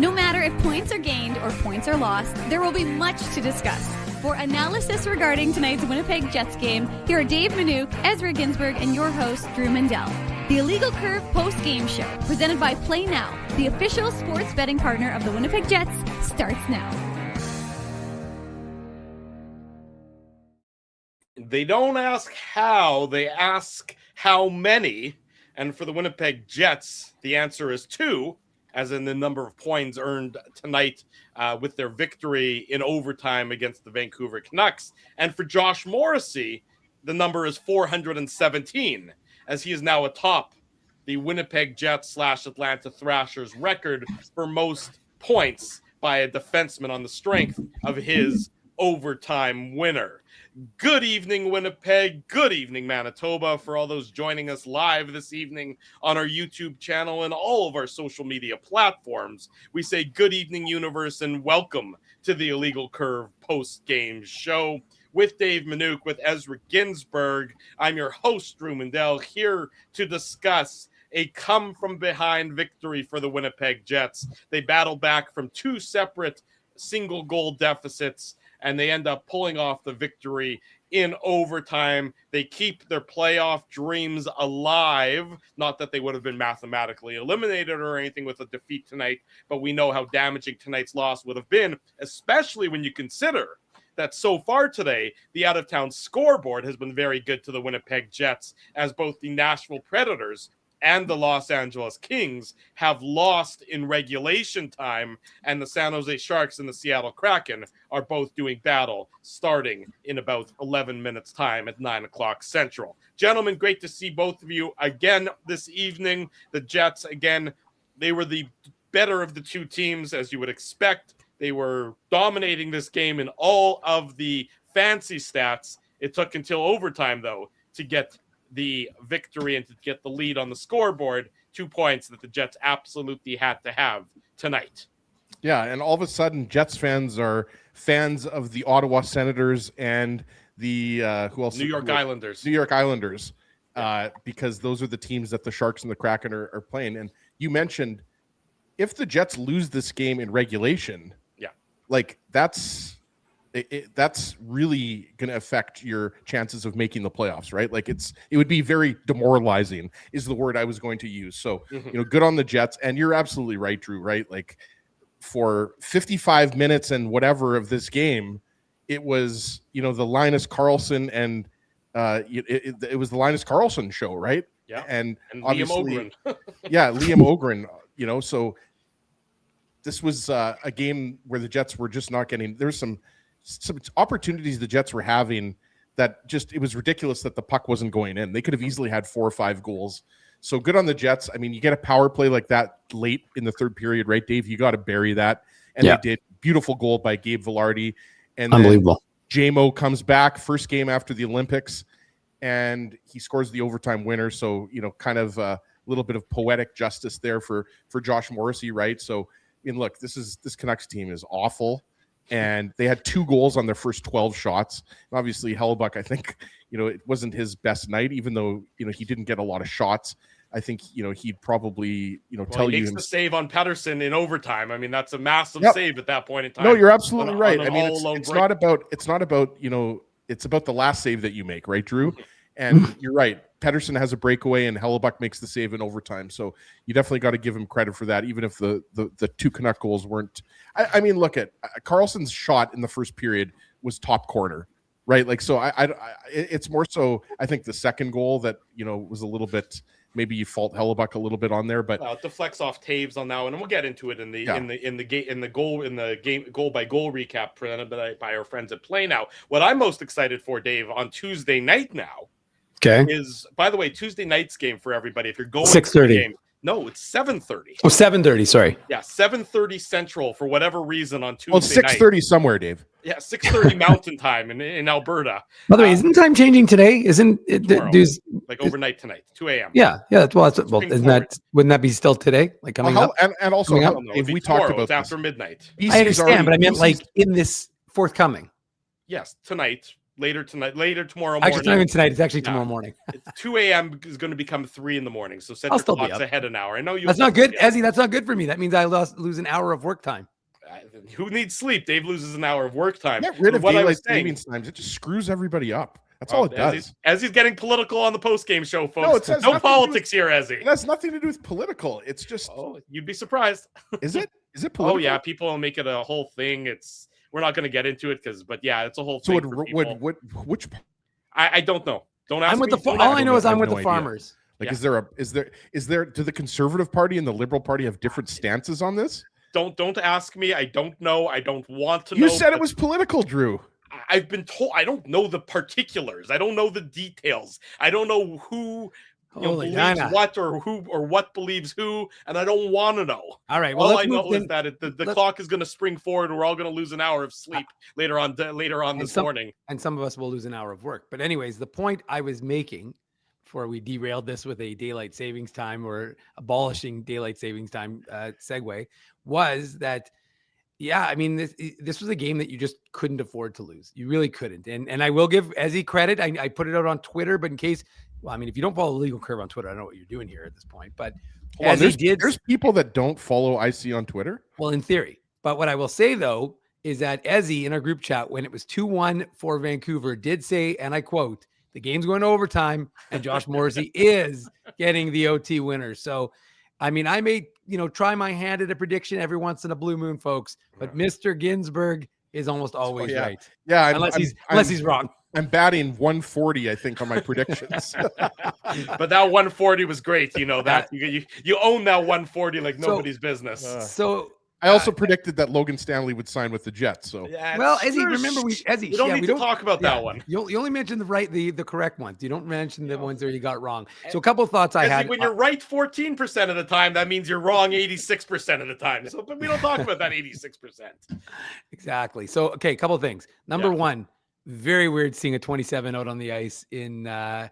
No matter if points are gained or points are lost, there will be much to discuss. For analysis regarding tonight's Winnipeg Jets game, here are Dave Manouk, Ezra Ginsburg, and your host, Drew Mandel. The Illegal Curve post-game show, presented by Play Now, the official sports betting partner of the Winnipeg Jets, starts now. They don't ask how, they ask how many. And for the Winnipeg Jets, the answer is 2. As in the number of points earned tonight with their victory in overtime against the Vancouver Canucks. And for Josh Morrissey, the number is 417, as he is now atop the Winnipeg Jets / Atlanta Thrashers record for most points by a defenseman on the strength of his overtime winner. Good evening, Winnipeg. Good evening, Manitoba. For all those joining us live this evening on our YouTube channel and all of our social media platforms, we say good evening, universe, and welcome to the Illegal Curve post-game show with Dave Manouk, with Ezra Ginsburg. I'm your host, Drew Mandel, here to discuss a come-from-behind victory for the Winnipeg Jets. They battle back from 2 separate single-goal deficits, and they end up pulling off the victory in overtime. They keep their playoff dreams alive. Not that they would have been mathematically eliminated or anything with a defeat tonight, but we know how damaging tonight's loss would have been, especially when you consider that so far today, the out-of-town scoreboard has been very good to the Winnipeg Jets, as both the Nashville Predators and the Los Angeles Kings have lost in regulation time, and the San Jose Sharks and the Seattle Kraken are both doing battle starting in about 11 minutes time at 9 o'clock Central. Gentlemen, great to see both of you again this evening. The Jets, again, they were the better of the 2 teams, as you would expect. They were dominating this game in all of the fancy stats. It took until overtime, though, to get the victory and to get the lead on the scoreboard. 2 points that the Jets absolutely had to have tonight. Yeah, and all of a sudden, Jets fans are fans of the Ottawa Senators and the who else? New York Islanders. New York Islanders, because those are the teams that the Sharks and the Kraken are playing. And you mentioned, if the Jets lose this game in regulation, like that's really going to affect your chances of making the playoffs, right? Like it would be very demoralizing is the word I was going to use. So, good on the Jets. And you're absolutely right, Drew, right? Like for 55 minutes and whatever of this game, it was, the Linus Karlsson and it was the Linus Karlsson show, right? Yeah. And Liam Ogren. Liam Ogren, so this was a game where the Jets were just not getting, there's some opportunities the Jets were having that it was ridiculous that the puck wasn't going in. They could have easily had 4 or 5 goals. So good on the Jets. I mean, you get a power play like that late in the third period, right, Dave? You got to bury that. And they did. Beautiful goal by Gabe Vilardi. And unbelievable. J-Mo comes back, first game after the Olympics, and he scores the overtime winner. So, kind of a little bit of poetic justice there for Josh Morrissey, right? So, look, this Canucks team is awful. And they had 2 goals on their first 12 shots. And obviously, Hellebuyck, I think, it wasn't his best night, even though, he didn't get a lot of shots. I think, he'd probably, tell you. He makes the save on Pettersson in overtime. I mean, that's a massive save at that point in time. No, you're absolutely right. I mean, it's not about, it's about the last save that you make, right, Drew? And you're right. Pettersson has a breakaway and Hellebuyck makes the save in overtime. So you definitely got to give him credit for that, even if the 2 Canuck goals weren't. I mean, look at Karlsson's shot in the first period was top corner, right? Like, so it's more so, I think the second goal that, was a little bit, maybe you fault Hellebuyck a little bit on there, but it deflects off Taves on that one, and we'll get into it in the goal by goal recap presented by our friends at Play Now. What I'm most excited for, Dave, on Tuesday night now, is, by the way, Tuesday night's game for everybody. If you're going 6:30. No, it's 7:30. Oh, 7:30, sorry. Yeah, 7:30 Central for whatever reason on Tuesday night. 6:30 somewhere, Dave. Yeah, 6:30 Mountain Time in Alberta. By the way, isn't time changing today? Isn't it overnight tonight, 2 a.m. Yeah. Wouldn't that be still today? Like coming up? And also, if we talked about after midnight. I understand, but I meant like in this forthcoming. Yes, tonight. later tomorrow morning. Actually, it's not even tonight. It's actually tomorrow morning. It's 2 a.m. is going to become 3 in the morning. So set I'll your still be clocks up. ahead an hour. I know you. That's not good, Ezzy. That's not good for me. That means I lose an hour of work time. Who needs sleep? Dave loses an hour of work time. Get rid of daylight savings times. It just screws everybody up. That's all it does. As he's getting political on the post-game show, folks. No, politics here, Ezzy. It has nothing to do with political. It's just. Oh, you'd be surprised. Is it? Is it political? Oh yeah, people make it a whole thing. We're not going to get into it but yeah, it's a whole thing. So which? I don't know. Don't ask I'm with me. all I know is I'm with the farmers. Like, yeah. Is there? Do the Conservative Party and the Liberal Party have different stances on this? Don't ask me. I don't know. I don't want to know. You said it was political, Drew. I've been told. I don't know the particulars. I don't know the details. I don't know who believes what or who or what believes who, and I don't want to know. All right. Well, all I know is that the clock is going to spring forward, and we're all going to lose an hour of sleep later on this morning. And some of us will lose an hour of work. But anyways, the point I was making before we derailed this with a daylight savings time or abolishing daylight savings time segue was that. Yeah, I mean, this was a game that you just couldn't afford to lose. You really couldn't. And I will give Ezzy credit. I put it out on Twitter, but in case, well, I mean, if you don't follow the legal curve on Twitter, I don't know what you're doing here at this point. But there's people that don't follow IC on Twitter. Well, in theory. But what I will say, though, is that Ezzy in our group chat, when it was 2-1 for Vancouver, did say, and I quote, the game's going to overtime, and Josh Morrissey is getting the OT winner. So, I mean, I may, try my hand at a prediction every once in a blue moon, folks, but Mr. Ginsburg is almost always right. Yeah. Unless he's wrong. I'm batting 140, I think, on my predictions. But that 140 was great. You know that you own that 140 like nobody's business. I also predicted that Logan Stanley would sign with the Jets. So Ezzy, remember we don't need to talk about that one. You only mentioned the correct ones. You don't mention the ones that you got wrong. So a couple of thoughts I had. When you're right 14% of the time, that means you're wrong 86% of the time. So, but we don't talk about that 86%. Exactly. So okay, a couple of things. Number one, very weird seeing a 27 out on the ice in a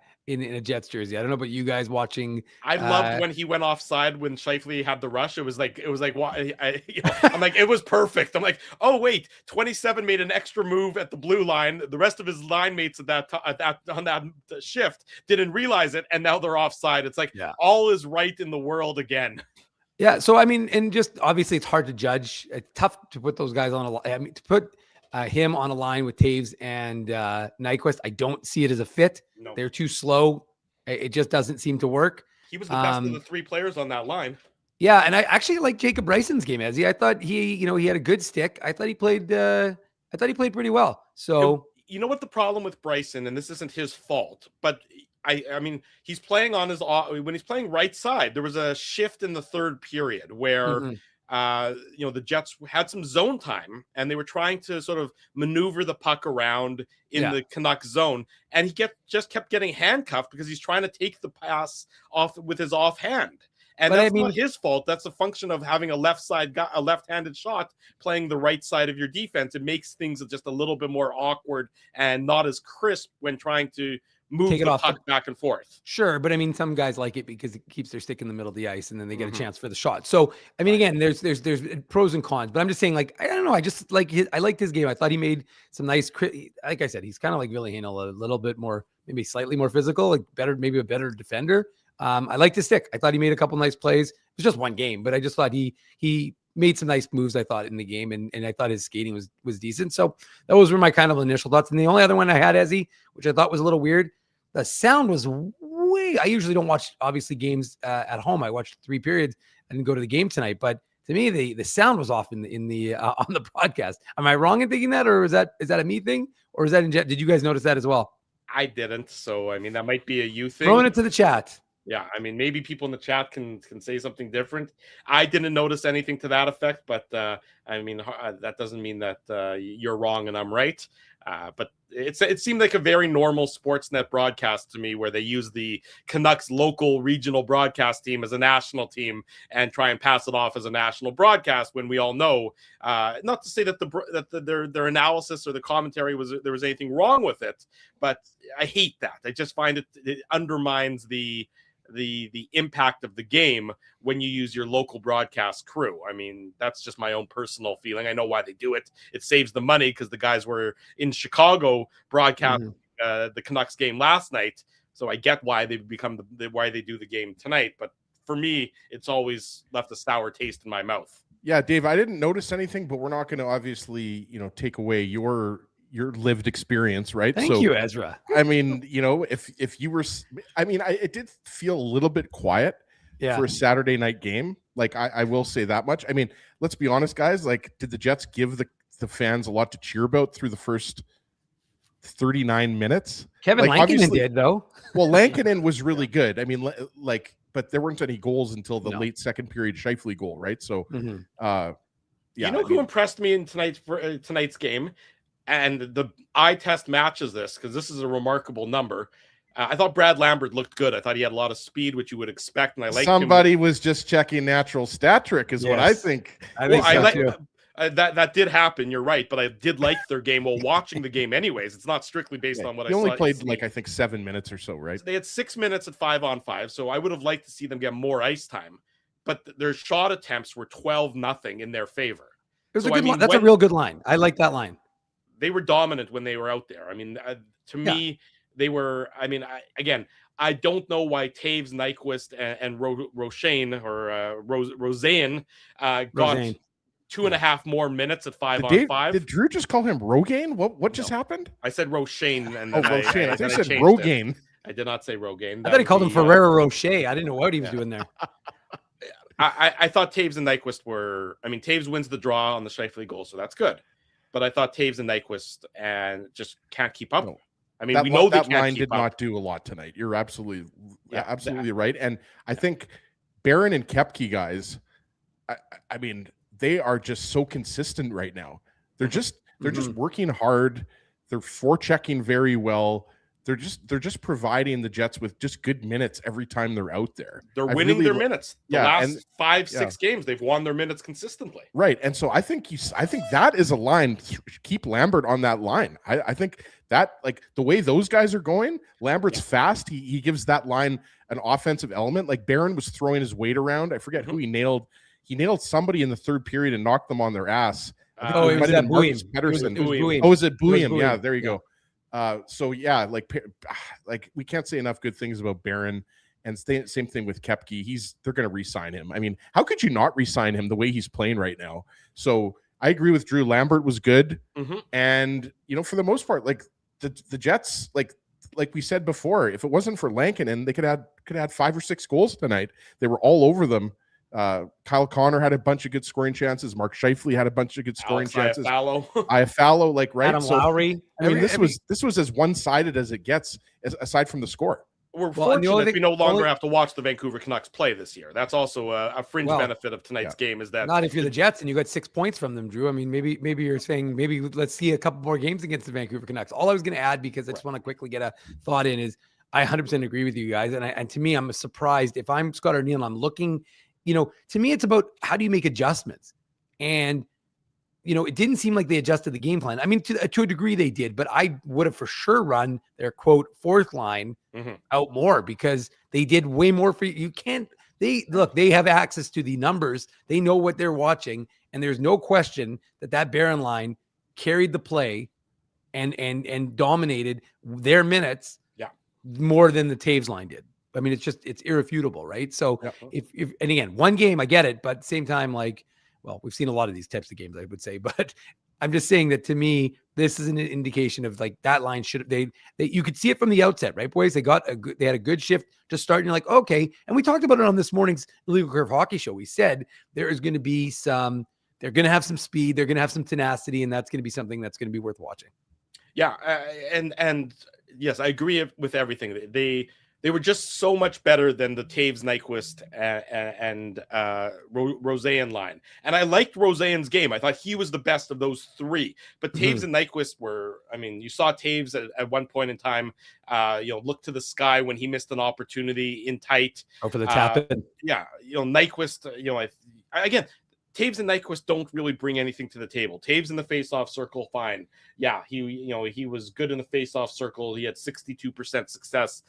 Jets jersey. I don't know about you guys watching. I loved when he went offside when Scheifele had the rush. It was like I'm like, it was perfect. I'm like, oh wait, 27 made an extra move at the blue line. The rest of his line mates on that shift didn't realize it, and now they're offside. It's like all is right in the world again. Yeah. So I mean, and just obviously it's hard to judge. It's tough to put those guys on to put him on a line with Taves and Nyquist. I don't see it as a fit. No. They're too slow. It just doesn't seem to work. He was the best of the three players on that line. Yeah, and I actually like Jacob Bryson's game, Ezzy. I thought he had a good stick. I thought he played pretty well. So you know what the problem with Bryson, and this isn't his fault, but I mean, he's playing on when he's playing right side. There was a shift in the third period where the Jets had some zone time and they were trying to sort of maneuver the puck around in the Canucks zone. And he just kept getting handcuffed because he's trying to take the pass off with his offhand. And that's not his fault. That's a function of having a left-handed shot playing the right side of your defense. It makes things just a little bit more awkward and not as crisp when trying to move the puck back and forth. Sure, but I mean, some guys like it because it keeps their stick in the middle of the ice, and then they get a chance for the shot. So, I mean, again, there's pros and cons, but I'm just saying, like, I don't know, I just I liked his game. I thought he made some nice, like I said, he's kind of like Ville Heinola, a little bit more, maybe slightly more physical, like maybe a better defender. I liked his stick. I thought he made a couple nice plays. It was just one game, but I just thought he made some nice moves, I thought, in the game, and I thought his skating was decent. So those were my kind of initial thoughts. And the only other one I had, Ezzy, which I thought was a little weird, the sound was I usually don't watch, obviously, games at home. I watched 3 periods. I didn't go to the game tonight, but to me, the sound was off in the on the broadcast. Am I wrong in thinking that, or is that a me thing, or is that did you guys notice that as well? I didn't. So I mean, that might be a you thing. Throwing it to the chat. Yeah, I mean, maybe people in the chat can say something different. I didn't notice anything to that effect, but I mean, that doesn't mean that you're wrong and I'm right. But it seemed like a very normal Sportsnet broadcast to me, where they use the Canucks local regional broadcast team as a national team and try and pass it off as a national broadcast, when we all know, not to say that their analysis or the commentary there was anything wrong with it, but I hate that. I just find it undermines the the impact of the game when you use your local broadcast crew. I mean, that's just my own personal feeling. I know why they do it. It saves the money because the guys were in Chicago broadcasting the Canucks game last night. So I get why they've become why they do the game tonight. But for me, it's always left a sour taste in my mouth. Yeah, Dave, I didn't notice anything, but we're not going to obviously, take away your lived experience, right? Thank you, Ezra. I mean, if you were, it did feel a little bit quiet for a Saturday night game. Like I will say that much. I mean, let's be honest, guys. Like, did the Jets give the fans a lot to cheer about through the first 39 minutes? Kevin Lankinen did, though. Well, Lankinen was really good. I mean, but there weren't any goals until the late second period Scheifele goal, right? So, who impressed me in tonight's game, and the eye test matches this because this is a remarkable number. I thought Brad Lambert looked good. I thought he had a lot of speed, which you would expect, and I liked somebody was just checking natural stat trick, is what I think. That did happen. You're right, but I did like their game while watching the game. Anyways, it's not strictly based on what I saw. He only played I think 7 minutes or so, right? So they had 6 minutes at 5-on-5, so I would have liked to see them get more ice time. But their shot attempts were 12-0 in their favor. It was a good line. That's a real good line. I like that line. They were dominant when they were out there. I mean, to me, they were. I mean, I don't know why Taves, Nyquist, and Roshane or Roseanne got 2.5 more minutes at 5-on-5. Did Drew just call him Rogaine? What just happened? I said Roshane. And Roshane. I think I said Rogaine. I did not say Rogaine. I thought he called him Ferrero Rocher. I didn't know what he was doing there. I thought Taves and Nyquist were. I mean, Taves wins the draw on the Scheifele goal, so that's good. But I thought Taves and Nyquist and just can't keep up. No. I mean, we know that line did not do a lot tonight. You're absolutely right. And I think Barron and Koepke guys, I mean, they are just so consistent right now. They're just working hard. They're forechecking very well. They're just providing the Jets with just good minutes every time they're out there. They're winning their minutes. The last 5-6 games, they've won their minutes consistently. Right. And so I think that is a line. Keep Lambert on that line. I think that, like, the way those guys are going, Lambert's fast. He gives that line an offensive element. Like, Barron was throwing his weight around. I forget who he nailed. He nailed somebody in the third period and knocked them on their ass. It was that Buium. Was it Buium? Yeah, there you go. Like we can't say enough good things about Barron, and same thing with Koepke. They're going to re-sign him. I mean, how could you not re-sign him the way he's playing right now? So I agree with Drew. Lambert was good, and for the most part, like the Jets, like we said before, if it wasn't for Lankinen, they could have 5 or 6 goals tonight. They were all over them. Kyle Connor had a bunch of good scoring chances. Mark Scheifele had a bunch of good scoring chances. Iafallo, like, right? Adam Lowry. I mean, this was as one-sided as it gets, aside from the score. We're fortunate we no longer have to watch the Vancouver Canucks play this year. That's also a fringe benefit of tonight's game. Is that not if you're the Jets and you got 6 points from them, Drew? I mean, maybe you're saying let's see a couple more games against the Vancouver Canucks. All I was going to add, because I just want to quickly get a thought in, is I 100% agree with you guys, and to me, I'm surprised if I'm Scott Arneal and I'm looking. To me, it's about how do you make adjustments? And, it didn't seem like they adjusted the game plan. I mean, to a degree they did, but I would have for sure run their, quote, fourth line out more, because they did way more for you. They have access to the numbers. They know what they're watching. And there's no question that Barron line carried the play and dominated their minutes more than the Taves line did. I mean, it's irrefutable, right? So if and again, one game, I get it, but at the same time, like, well, we've seen a lot of these types of games, I would say, but I'm just saying that to me, this is an indication of, like, that line you could see it from the outset, right, boys? They had a good shift to start, and you're like, okay. And we talked about it on this morning's Illegal Curve Hockey Show. We said there is going to be they're going to have some speed, they're going to have some tenacity, and that's going to be something that's going to be worth watching. Yeah, and yes, I agree with everything. They were just so much better than the Taves, Nyquist, and Roseanne line. And I liked Roseanne's game. I thought he was the best of those 3. But Taves and Nyquist were, I mean, you saw Taves at one point in time, look to the sky when he missed an opportunity in tight. Oh, for the tap in. Yeah, Nyquist, again, Taves and Nyquist don't really bring anything to the table. Taves in the faceoff circle, fine. Yeah, he was good in the faceoff circle. He had 62% success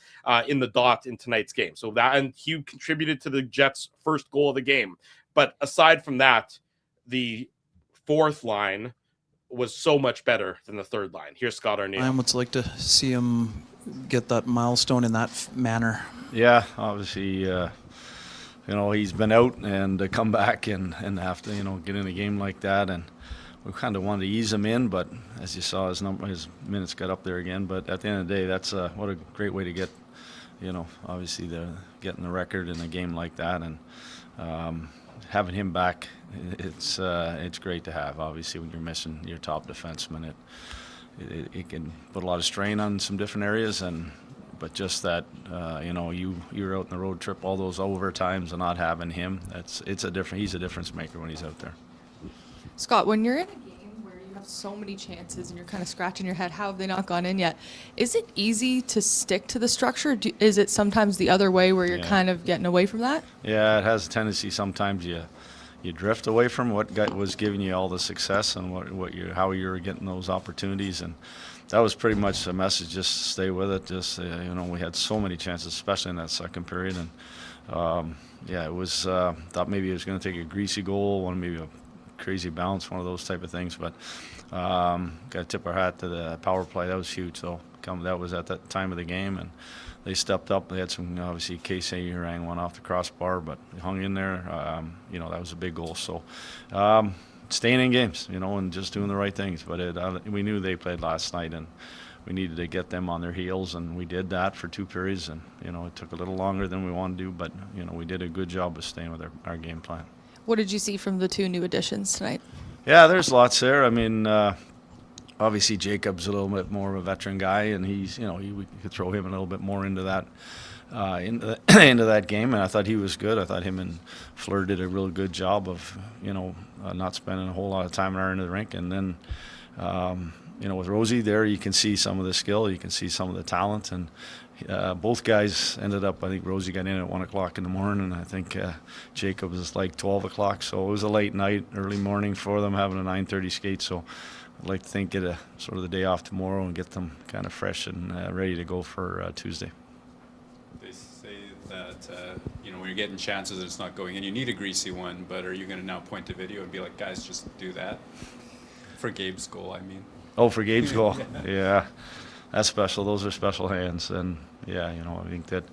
in the dot in tonight's game. So that, and he contributed to the Jets' first goal of the game. But aside from that, the fourth line was so much better than the third line. Here's Scott Arneal. I would like to see him get that milestone in that manner. Yeah, obviously, he's been out and to come back and have to, get in a game like that. And we kind of wanted to ease him in, but as you saw, his minutes got up there again. But at the end of the day, that's what a great way to get, obviously getting the record in a game like that. And having him back, it's great to have. Obviously, when you're missing your top defenseman, it can put a lot of strain on some different areas. But just that, you're out on the road trip, all those overtimes, and not having him, he's a difference maker when he's out there. Scott, when you're in a game where you have so many chances and you're kind of scratching your head, how have they not gone in yet? Is it easy to stick to the structure? Is it sometimes the other way where you're kind of getting away from that? Yeah, it has a tendency sometimes you drift away from what was giving you all the success and how you're getting those opportunities. And that was pretty much the message, just stay with it. Just, we had so many chances, especially in that second period. And, it was, thought maybe it was going to take a greasy goal, maybe a crazy bounce, one of those type of things. But got to tip our hat to the power play. That was huge, though. That was at that time of the game. And they stepped up. They had some, obviously, Casey rang one off the crossbar, but they hung in there. That was a big goal. So, staying in games, and just doing the right things. But we knew they played last night, and we needed to get them on their heels, and we did that for 2 periods. And, it took a little longer than we wanted to do, but, we did a good job of staying with our game plan. What did you see from the 2 new additions tonight? Yeah, there's lots there. I mean, obviously Jacob's a little bit more of a veteran guy, and he's, we could throw him a little bit more into that into that game, and I thought he was good. I thought him and Fleur did a real good job of, not spending a whole lot of time in our end of the rink. And then, with Rosie there, you can see some of the skill, you can see some of the talent, and both guys ended up, I think Rosie got in at 1 o'clock in the morning, and I think Jacob was like 12 o'clock. So it was a late night, early morning for them, having a 9:30 skate. So I'd like to think get a sort of the day off tomorrow and get them kind of fresh and ready to go for Tuesday. They say that, when you're getting chances and it's not going in, you need a greasy one, but are you going to now point to video and be like, guys, just do that? For Gabe's goal, I mean. Oh, for Gabe's goal. Yeah. That's special. Those are special hands. And, I think that,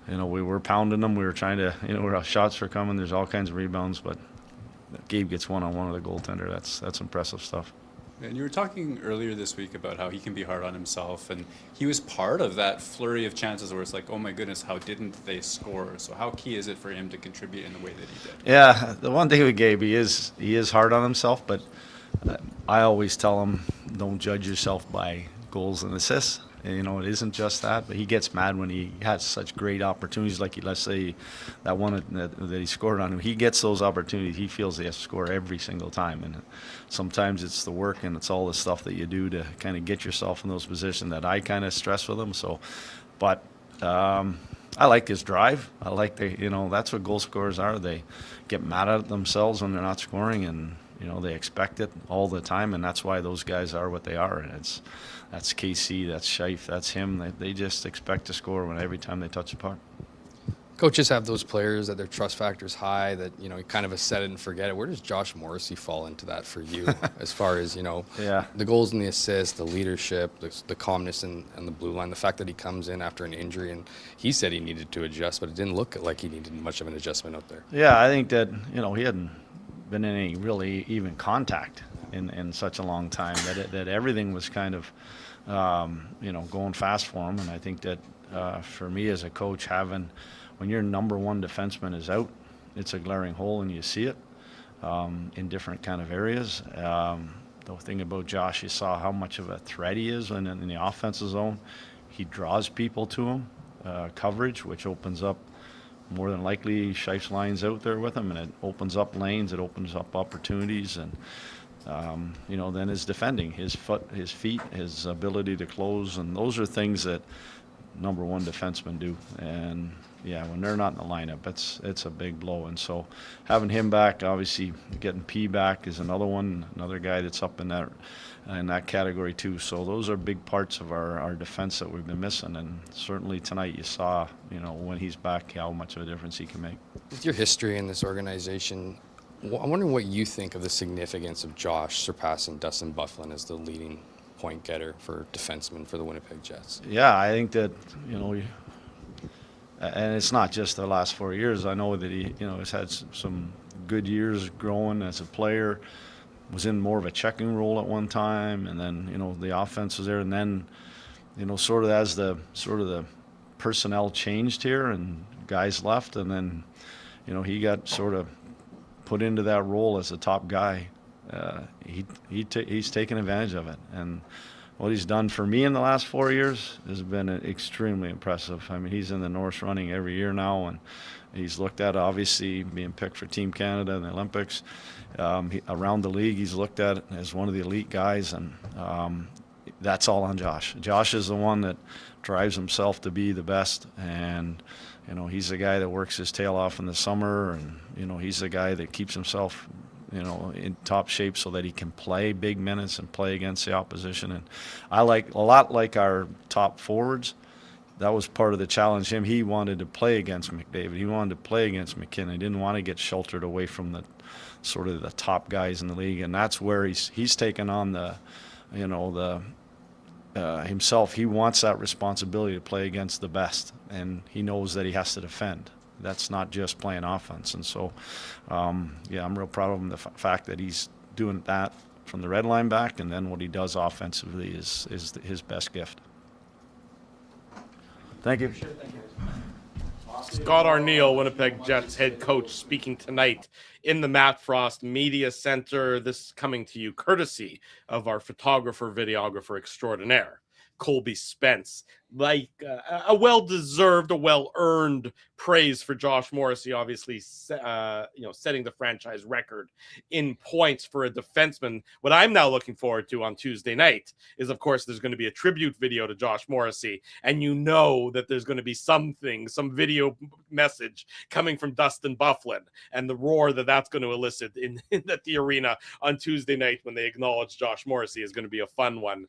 we were pounding them. We were trying to, our shots were coming. There's all kinds of rebounds, but Gabe gets one-on-one with the goaltender. That's impressive stuff. And you were talking earlier this week about how he can be hard on himself, and he was part of that flurry of chances where it's like, oh my goodness, how didn't they score? So how key is it for him to contribute in the way that he did? Yeah, the one thing with Gabe, he is hard on himself, but I always tell him, don't judge yourself by goals and assists. And, it isn't just that, but he gets mad when he has such great opportunities, like let's say that one that he scored on him. He gets those opportunities. He feels he has to score every single time, and sometimes it's the work and it's all the stuff that you do to kind of get yourself in those positions that I kind of stress with him. So, but I like his drive. I like that's what goal scorers are. They get mad at themselves when they're not scoring, and they expect it all the time, and that's why those guys are what they are. And that's KC, that's Scheif, that's him. They just expect to score every time they touch the puck. Coaches have those players that their trust factor is high, that, kind of a set it and forget it. Where does Josh Morrissey fall into that for you as far as, the goals and the assists, the leadership, the calmness and the blue line, the fact that he comes in after an injury, and he said he needed to adjust, but it didn't look like he needed much of an adjustment out there. Yeah, I think that, he hadn't been in any really even contact in such a long time, that everything was kind of, going fast for him. And I think that for me as a coach, when your number one defenseman is out, it's a glaring hole, and you see it in different kind of areas. The thing about Josh, you saw how much of a threat he is in the offensive zone. He draws people to him, coverage, which opens up more than likely Scheif's line's out there with him, and it opens up lanes, it opens up opportunities, and then his defending, his feet, his ability to close, and those are things that number one defensemen do. And when they're not in the lineup, it's a big blow. And so having him back, obviously getting P back is another one, another guy that's up in that category too. So those are big parts of our defense that we've been missing. And certainly tonight you saw, when he's back, how much of a difference he can make. With your history in this organization, I'm wondering what you think of the significance of Josh surpassing Dustin Byfuglien as the leading point getter for defensemen for the Winnipeg Jets. Yeah, I think that, and it's not just the last 4 years. I know that he, has had some good years growing as a player, was in more of a checking role at one time, and then, the offense was there, and then, sort of as the personnel changed here and guys left, and then, he got sort of put into that role as a top guy. He's taken advantage of it, and what he's done for me in the last 4 years has been extremely impressive. I mean, he's in the North running every year now, and he's looked at, obviously, being picked for Team Canada in the Olympics. Around the league, he's looked at as one of the elite guys, and that's all on Josh. Josh is the one that drives himself to be the best, and he's the guy that works his tail off in the summer, and he's the guy that keeps himself in top shape so that he can play big minutes and play against the opposition. And I like a lot like our top forwards. That was part of the challenge. He wanted to play against McDavid. He wanted to play against McKinnon. He didn't want to get sheltered away from the sort of the top guys in the league. And that's where he's taken on himself. He wants that responsibility to play against the best, and he knows that he has to defend. That's not just playing offense. And so, I'm real proud of him, the fact that he's doing that from the red line back, and then what he does offensively is his best gift. Thank you. Scott Arneal, Winnipeg Jets head coach, speaking tonight in the Matt Frost Media Center. This is coming to you courtesy of our photographer, videographer extraordinaire, Colby Spence. Like a well-deserved, a well-earned praise for Josh Morrissey, obviously, setting the franchise record in points for a defenseman. What I'm now looking forward to on Tuesday night is, of course, there's going to be a tribute video to Josh Morrissey, and that there's going to be some video message coming from Dustin Byfuglien, and the roar that's going to elicit in the arena on Tuesday night when they acknowledge Josh Morrissey is going to be a fun one.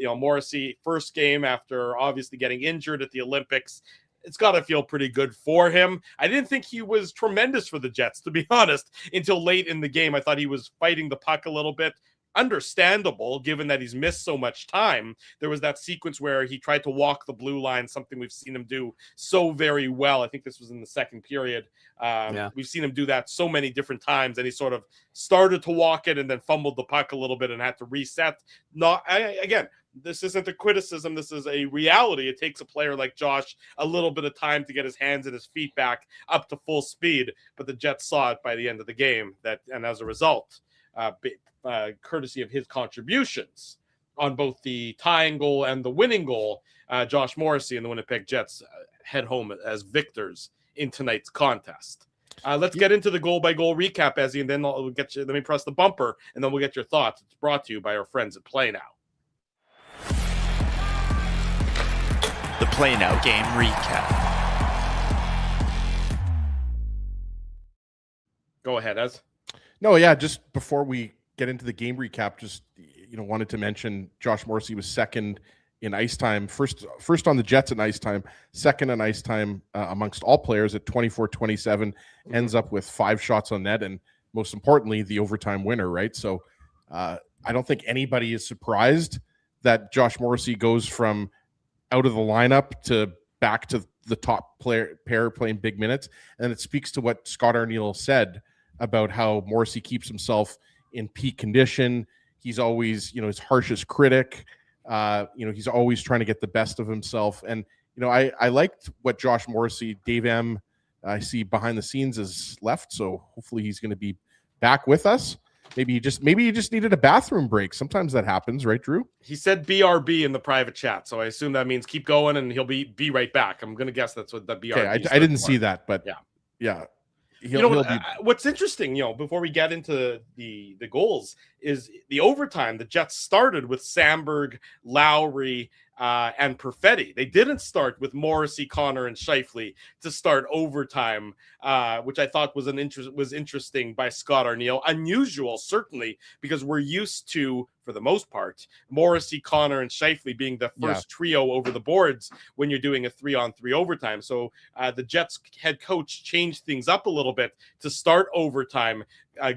Morrissey, first game after obviously getting injured at the Olympics. It's got to feel pretty good for him. I didn't think he was tremendous for the Jets, to be honest, until late in the game. I thought he was fighting the puck a little bit. Understandable, given that he's missed so much time. There was that sequence where he tried to walk the blue line, something we've seen him do so very well. I think this was in the second period. We've seen him do that so many different times, and he sort of started to walk it and then fumbled the puck a little bit and had to reset. Again, this isn't a criticism. This is a reality. It takes a player like Josh a little bit of time to get his hands and his feet back up to full speed, but the Jets saw it by the end of the game, and as a result, courtesy of his contributions on both the tying goal and the winning goal, Josh Morrissey and the Winnipeg Jets head home as victors in tonight's contest. Let's get into the goal-by-goal recap, Ezzy, and then we'll get you. Let me press the bumper, and then we'll get your thoughts. It's brought to you by our friends at Play Now. The Play Now game recap. Go ahead, Ez. No, yeah, just before we get into the game recap, just wanted to mention Josh Morrissey was second in ice time, first on the Jets in ice time, second in ice time amongst all players at 24-27, ends up with 5 shots on net, and most importantly, the overtime winner, right? So I don't think anybody is surprised that Josh Morrissey goes from out of the lineup to back to the top pair playing big minutes. And it speaks to what Scott Arneal said about how Morrissey keeps himself in peak condition. He's always, his harshest critic. He's always trying to get the best of himself. And, I liked what Josh Morrissey, Dave M, I see behind the scenes is left. So hopefully he's going to be back with us. Maybe you just needed a bathroom break. Sometimes that happens, right, Drew? He said BRB in the private chat, so I assume that means keep going, and he'll be right back. I'm gonna guess that's what the BRB. Okay, I didn't see that, but yeah. What's interesting, before we get into the goals, is the overtime. The Jets started with Samberg, Lowry, and Perfetti. They didn't start with Morrissey, Connor, and Scheifele to start overtime, which I thought was interesting by Scott Arneal. Unusual, certainly, because we're used to, for the most part, Morrissey, Connor, and Scheifele being the first trio over the boards when you're doing a 3-on-3 overtime. So the Jets head coach changed things up a little bit to start overtime,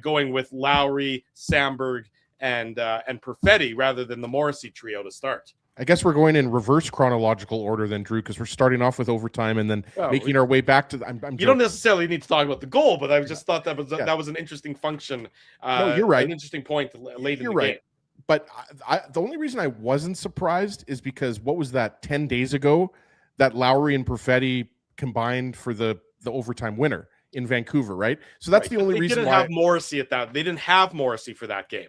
going with Lowry, Samberg, and Perfetti rather than the Morrissey trio to start. I guess we're going in reverse chronological order then, Drew, because we're starting off with overtime and then making our way back to. You don't necessarily need to talk about the goal, but I just thought that was an interesting function. No, you're right. An interesting point late in the right. game. But the only reason I wasn't surprised is because what was that 10 days ago that Lowry and Perfetti combined for the overtime winner in Vancouver, right? So that's the only reason they didn't have Morrissey at that. They didn't have Morrissey for that game.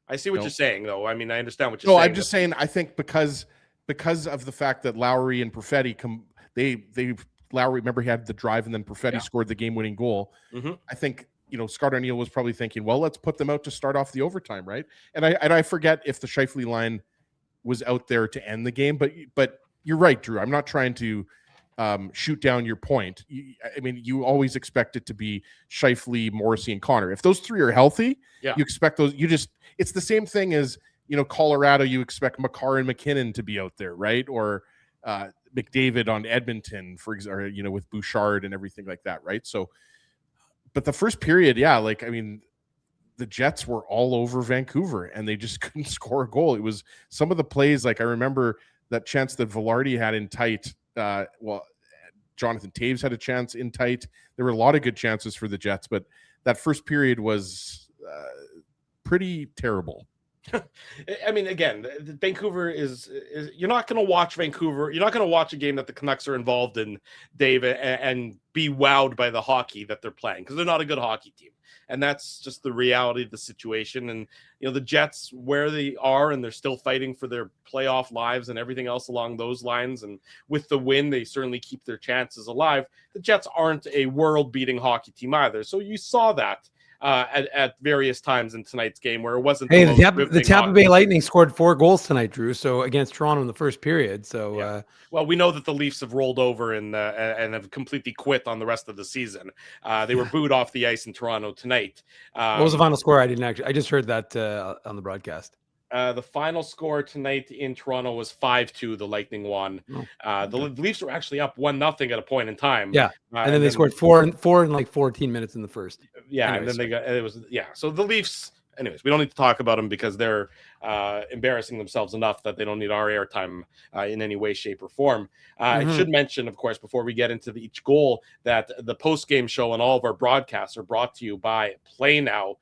I see what you're saying, though. I mean, I understand what you're saying. No, I'm just saying. I think because of the fact that Lowry and Perfetti Lowry, remember, he had the drive and then Perfetti scored the game-winning goal. Mm-hmm. I think Scott Arneal was probably thinking, well, let's put them out to start off the overtime, right? And I forget if the Scheifele line was out there to end the game, but you're right, Drew. I'm not trying to shoot down your point. You always expect it to be Scheifele, Morrissey, and Connor. If those three are healthy, you expect those. It's the same thing as Colorado. You expect Makar and McKinnon to be out there, right? Or McDavid on Edmonton, for example, with Bouchard and everything like that, right? So, but the first period, the Jets were all over Vancouver and they just couldn't score a goal. It was some of the plays, like I remember that chance that Velarde had in tight. Jonathan Taves had a chance in tight. There were a lot of good chances for the Jets, but that first period was pretty terrible. I mean, again, Vancouver is you're not going to watch Vancouver. You're not going to watch a game that the Canucks are involved in, Dave, and be wowed by the hockey that they're playing because they're not a good hockey team. And that's just the reality of the situation. And, the Jets, where they are, and they're still fighting for their playoff lives and everything else along those lines. And with the win, they certainly keep their chances alive. The Jets aren't a world-beating hockey team either. So you saw that at various times in tonight's game where it wasn't. Hey, the Tampa Bay Lightning scored 4 goals tonight, Drew. So against Toronto in the first period. So well, we know that the Leafs have rolled over and have completely quit on the rest of the season. They were booed off the ice in Toronto tonight. What was the final score? I just heard that on the broadcast. The final score tonight in Toronto was 5-2. The Lightning won. The Leafs were actually up 1-0 at a point in time. Yeah, and then they scored four in like 14 minutes in the first. Yeah, anyways, and then So the Leafs. Anyways, we don't need to talk about them because they're embarrassing themselves enough that they don't need our airtime in any way, shape, or form. I should mention, of course, before we get into each goal, that the post-game show and all of our broadcasts are brought to you by Play Now.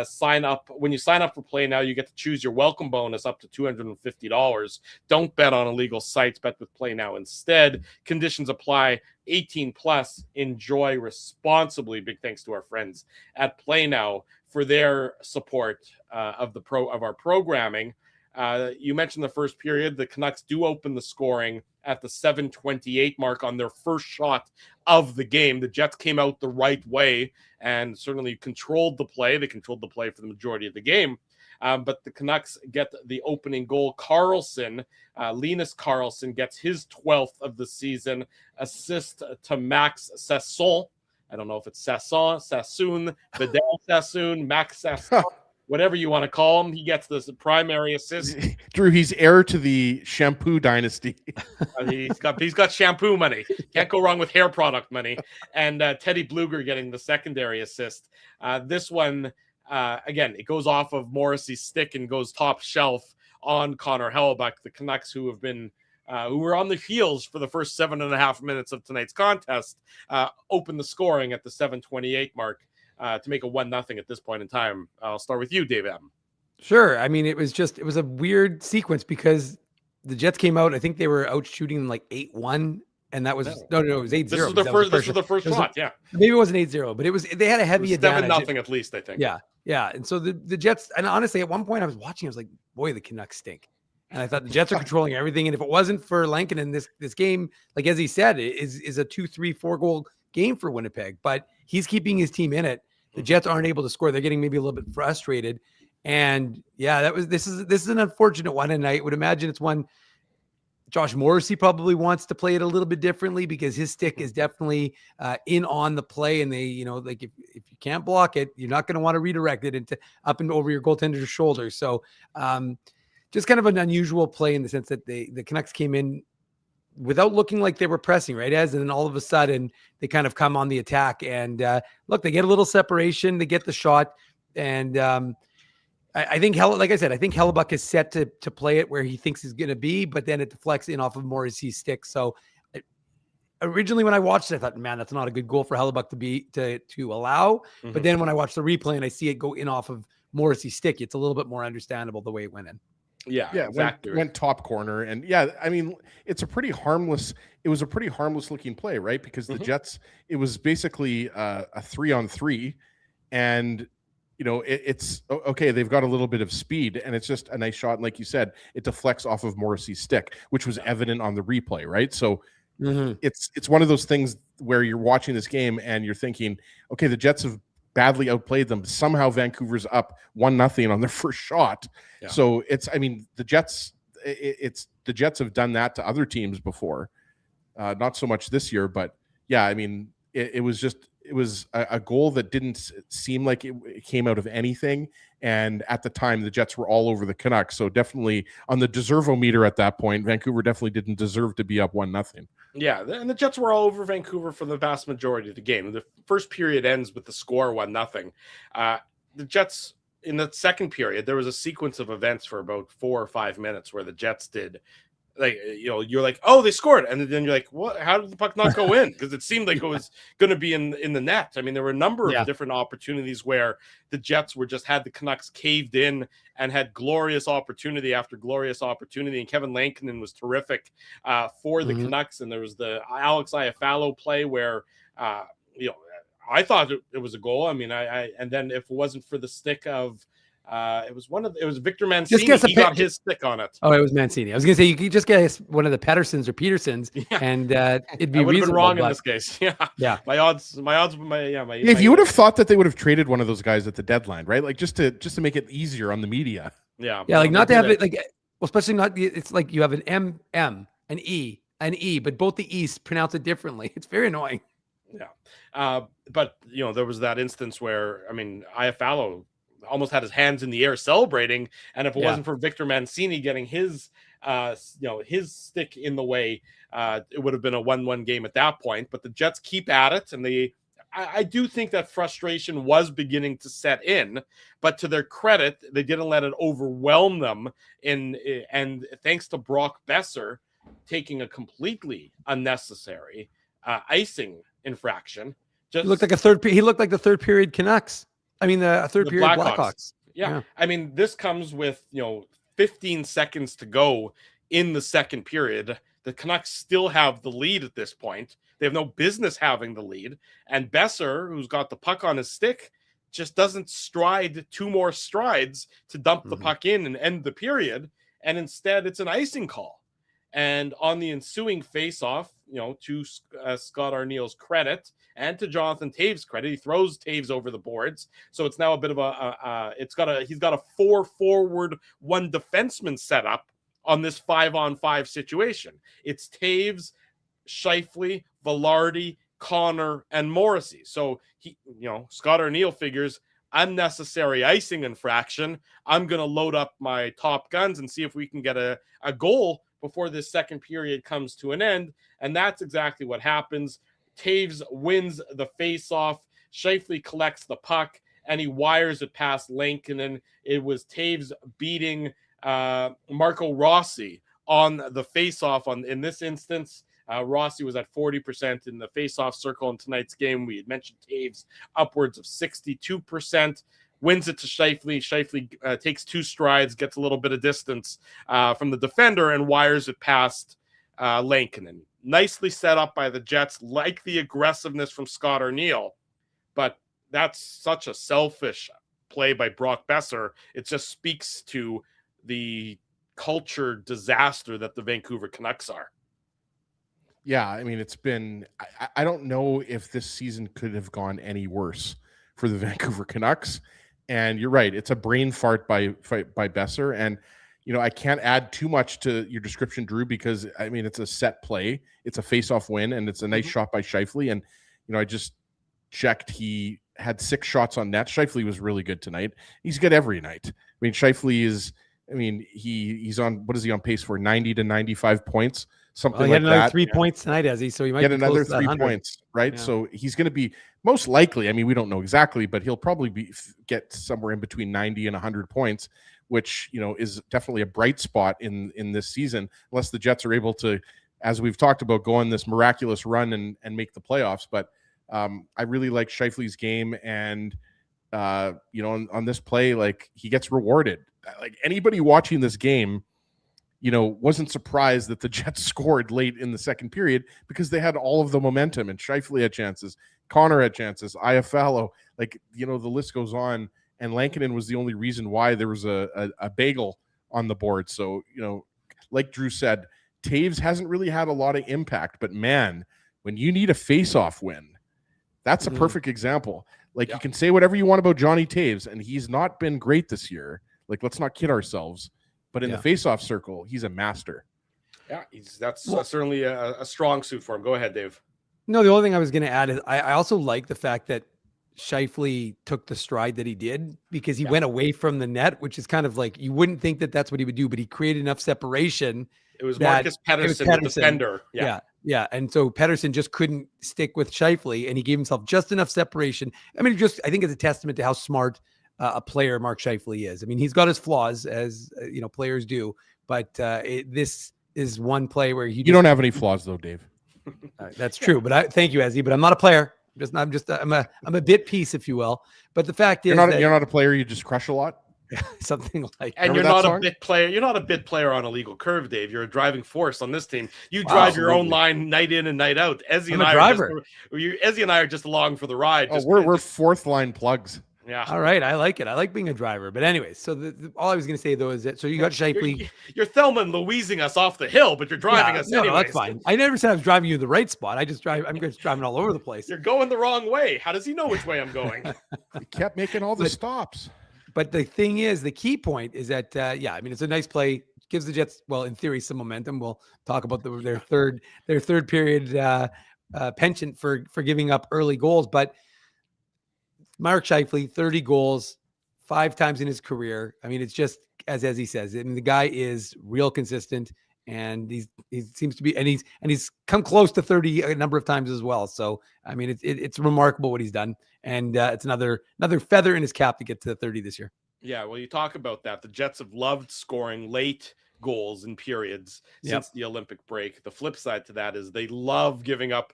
Sign up. When you sign up for Play Now, you get to choose your welcome bonus up to $250. Don't bet on illegal sites. Bet with Play Now instead. Conditions apply. 18 plus. Enjoy responsibly. Big thanks to our friends at Play Now for their support of our programming. You mentioned the first period. The Canucks do open the scoring at the 7:28 mark on their first shot of the game. The Jets came out the right way and certainly controlled the play. They controlled the play for the majority of the game. But the Canucks get the opening goal. Linus Karlsson gets his 12th of the season. Assist to Max Sasson. I don't know if it's Sassoon, Vidal Sassoon, Max Sasson, whatever you want to call him. He gets this primary assist. Drew, he's heir to the shampoo dynasty. He's got shampoo money. Can't go wrong with hair product money. And Teddy Bluger getting the secondary assist. This one, again, it goes off of Morrissey's stick and goes top shelf on Connor Hellebuyck. The Canucks, who were on the heels for the first 7.5 minutes of tonight's contest, open the scoring at the 7:28 mark to make a 1-0 at this point in time. I'll start with you, Dave M. Sure. I mean, it was a weird sequence because the Jets came out. I think they were out shooting like 8-1, and that was no, it was 8-0. This was the first shot. Yeah, maybe it wasn't 8-0, but they had a heavy advantage. 7-0 at least, I think. Yeah. And so the Jets, and honestly, at one point I was watching, I was like, boy, the Canucks stink. And I thought the Jets are controlling everything. And if it wasn't for Lankinen, this game, like as he said, is a 2, 3, 4 goal game for Winnipeg. But he's keeping his team in it. The Jets aren't able to score. They're getting maybe a little bit frustrated. And yeah, this is an unfortunate one. And I would imagine it's one Josh Morrissey probably wants to play it a little bit differently because his stick is definitely in on the play. And they, like if you can't block it, you're not going to want to redirect it into up and over your goaltender's shoulder. So just kind of an unusual play in the sense that the Canucks came in without looking like they were pressing, right? And then all of a sudden they kind of come on the attack and look, they get a little separation, they get the shot. And I think, like I said, I think Hellebuck is set to play it where he thinks he's going to be, but then it deflects in off of Morrissey's stick. So originally when I watched it, I thought, man, that's not a good goal for Hellebuck to allow. Mm-hmm. But then when I watch the replay and I see it go in off of Morrissey's stick, it's a little bit more understandable the way it went in. Yeah, exactly. Went top corner. And yeah, I mean, it was a pretty harmless looking play, right? Because the Jets, it was basically a 3-on-3 and it's okay. They've got a little bit of speed and it's just a nice shot. And like you said, it deflects off of Morrissey's stick, which was evident on the replay, right? So it's one of those things where you're watching this game and you're thinking, okay, the Jets have badly outplayed them. Somehow Vancouver's up 1-0 on their first shot. Yeah. So the Jets have done that to other teams before. Not so much this year, but yeah, I mean, it was a goal that didn't seem like it came out of anything. And at the time, the Jets were all over the Canucks. So definitely on the deserve-o-meter at that point, Vancouver definitely didn't deserve to be up 1-0. Yeah, and the Jets were all over Vancouver for the vast majority of the game. The first period ends with the score 1-0. The Jets, in the second period, there was a sequence of events for about 4 or 5 minutes where the Jets did, you're like, oh, they scored. And then you're like, what? How did the puck not go in? Because it seemed like it was going to be in the net. I mean, there were a number of different opportunities where the Jets had the Canucks caved in and had glorious opportunity after glorious opportunity. And Kevin Lankinen was terrific for the Canucks. And there was the Alex Iafallo play where, I thought it was a goal. I mean, and then if it wasn't for the stick of, it was Victor Mancini. He got his stick on it. Oh, it was Mancini. I was going to say you could just guess one of the Pedersons or Petersons, and it'd be reasonable. Wrong in this case. Yeah. My odds. If you would have thought that they would have traded one of those guys at the deadline, right? Like just to make it easier on the media. Yeah. Yeah, like not to have it like, especially not. It's like you have an M, an E, but both the E's pronounce it differently. It's very annoying. Yeah. But there was that instance where Iafallo almost had his hands in the air celebrating, and if it wasn't for Victor Mancini getting his stick in the way, it would have been a 1-1 game at that point. But the Jets keep at it, and I do think that frustration was beginning to set in, but to their credit, they didn't let it overwhelm them. And thanks to Brock Besser taking a completely unnecessary icing infraction, he looked like the third period Canucks. I mean, the third period Blackhawks. Yeah. I mean, this comes with, 15 seconds to go in the second period. The Canucks still have the lead at this point. They have no business having the lead. And Besser, who's got the puck on his stick, just doesn't stride 2 more strides to dump the puck in and end the period. And instead, it's an icing call. And on the ensuing face-off, to Scott Arneal's credit and to Jonathan Taves' credit, he throws Taves over the boards. So it's now a bit of he's got a 4 forward, 1 defenseman setup on this 5-on-5 situation. It's Taves, Scheifele, Velarde, Connor, and Morrissey. So Scott Arneal figures unnecessary icing infraction. I'm going to load up my top guns and see if we can get a goal before this second period comes to an end. And that's exactly what happens. Taves wins the face-off. Scheifele collects the puck, and he wires it past Lankinen. It was Taves beating Marco Rossi on the face-off. In this instance, Rossi was at 40% in the face-off circle in tonight's game. We had mentioned Taves upwards of 62%. Wins it to Scheifele. Scheifele takes 2 strides, gets a little bit of distance from the defender, and wires it past Lankinen. Nicely set up by the Jets, like the aggressiveness from Scott Arneal. But that's such a selfish play by Brock Besser. It just speaks to the culture disaster that the Vancouver Canucks are. Yeah, I mean, it's been... I don't know if this season could have gone any worse for the Vancouver Canucks. And you're right, it's a brain fart by Besser. And, I can't add too much to your description, Drew, because I mean, it's a set play. It's a face-off win, and it's a nice shot by Scheifele. And, I just checked. He had 6 shots on net. Scheifele was really good tonight. He's good every night. I mean, Scheifele is, he's on, what is he on pace for? 90 to 95 points, something like that. He had another 3 points tonight, has he? So he might get another 3 points, right? Yeah. So he's going to be most likely, we don't know exactly, but he'll probably get somewhere in between 90 and 100 points, which, is definitely a bright spot in this season, unless the Jets are able to, as we've talked about, go on this miraculous run and make the playoffs. But I really like Scheifele's game, and on this play, like, he gets rewarded. Like, anybody watching this game, wasn't surprised that the Jets scored late in the second period, because they had all of the momentum, and Scheifele had chances, Connor had chances, Iafallo, like, the list goes on. And Lankinen was the only reason why there was a bagel on the board. So, like Drew said, Taves hasn't really had a lot of impact. But, man, when you need a face-off win, that's a perfect example. Like, you can say whatever you want about Johnny Taves, and he's not been great this year. Like, let's not kid ourselves. But in the face-off circle, he's a master. Yeah, that's certainly a strong suit for him. Go ahead, Dave. No, the only thing I was going to add is I also like the fact that Scheifele took the stride that he did, because he went away from the net, which is kind of like, you wouldn't think that that's what he would do, but he created enough separation. It was Marcus Pettersson, the defender. Yeah. And so Pettersson just couldn't stick with Scheifele, and he gave himself just enough separation. I think it's a testament to how smart a player Mark Scheifele is. He's got his flaws, as players do, but this is one play where you don't have any flaws though, Dave. That's true, but thank you, Ezzy, but I'm not a player. I'm a bit piece, if you will. But the fact is, you're not a player. You just crush a lot. Something like. And you're not a bit player. You're not a bit player on a legal curve, Dave. You're a driving force on this team. You drive your own line night in and night out. Ezzy and I are just along for the ride. Oh, we're fourth line plugs. Yeah. All right. I like it. I like being a driver. But anyways, so all I was going to say, though, is that, so you got Scheifele. You're Thelma and Louising us off the hill, but you're driving us anyways. No, that's fine. I never said I was driving you to the right spot. I'm just driving all over the place. You're going the wrong way. How does he know which way I'm going? He kept making all the stops. But the thing is, the key point is that, it's a nice play. Gives the Jets, well, in theory, some momentum. We'll talk about their third period penchant for giving up early goals. But Mark Scheifele, 30 goals, 5 times in his career. It's just, as he says, the guy is real consistent, and he seems to be, and he's come close to 30 a number of times as well. So, it's remarkable what he's done, and it's another feather in his cap to get to 30 this year. Yeah, well, you talk about that. The Jets have loved scoring late goals in periods since the Olympic break. The flip side to that is they love giving up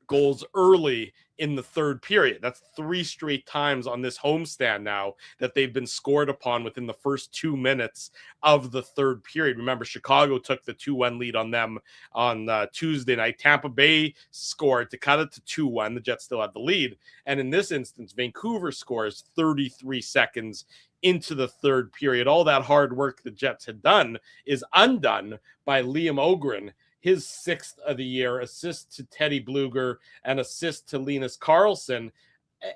goals early in the third period. That's 3 straight times on this homestand now that they've been scored upon within the first 2 minutes of the third period. Remember, Chicago took the 2-1 lead on them on Tuesday night. Tampa Bay scored to cut it to 2-1. The Jets still had the lead. And in this instance, Vancouver scores 33 seconds into the third period. All that hard work the Jets had done is undone by Liam Ogren. His 6th of the year, assist to Teddy Bluger, and assist to Linus Karlsson.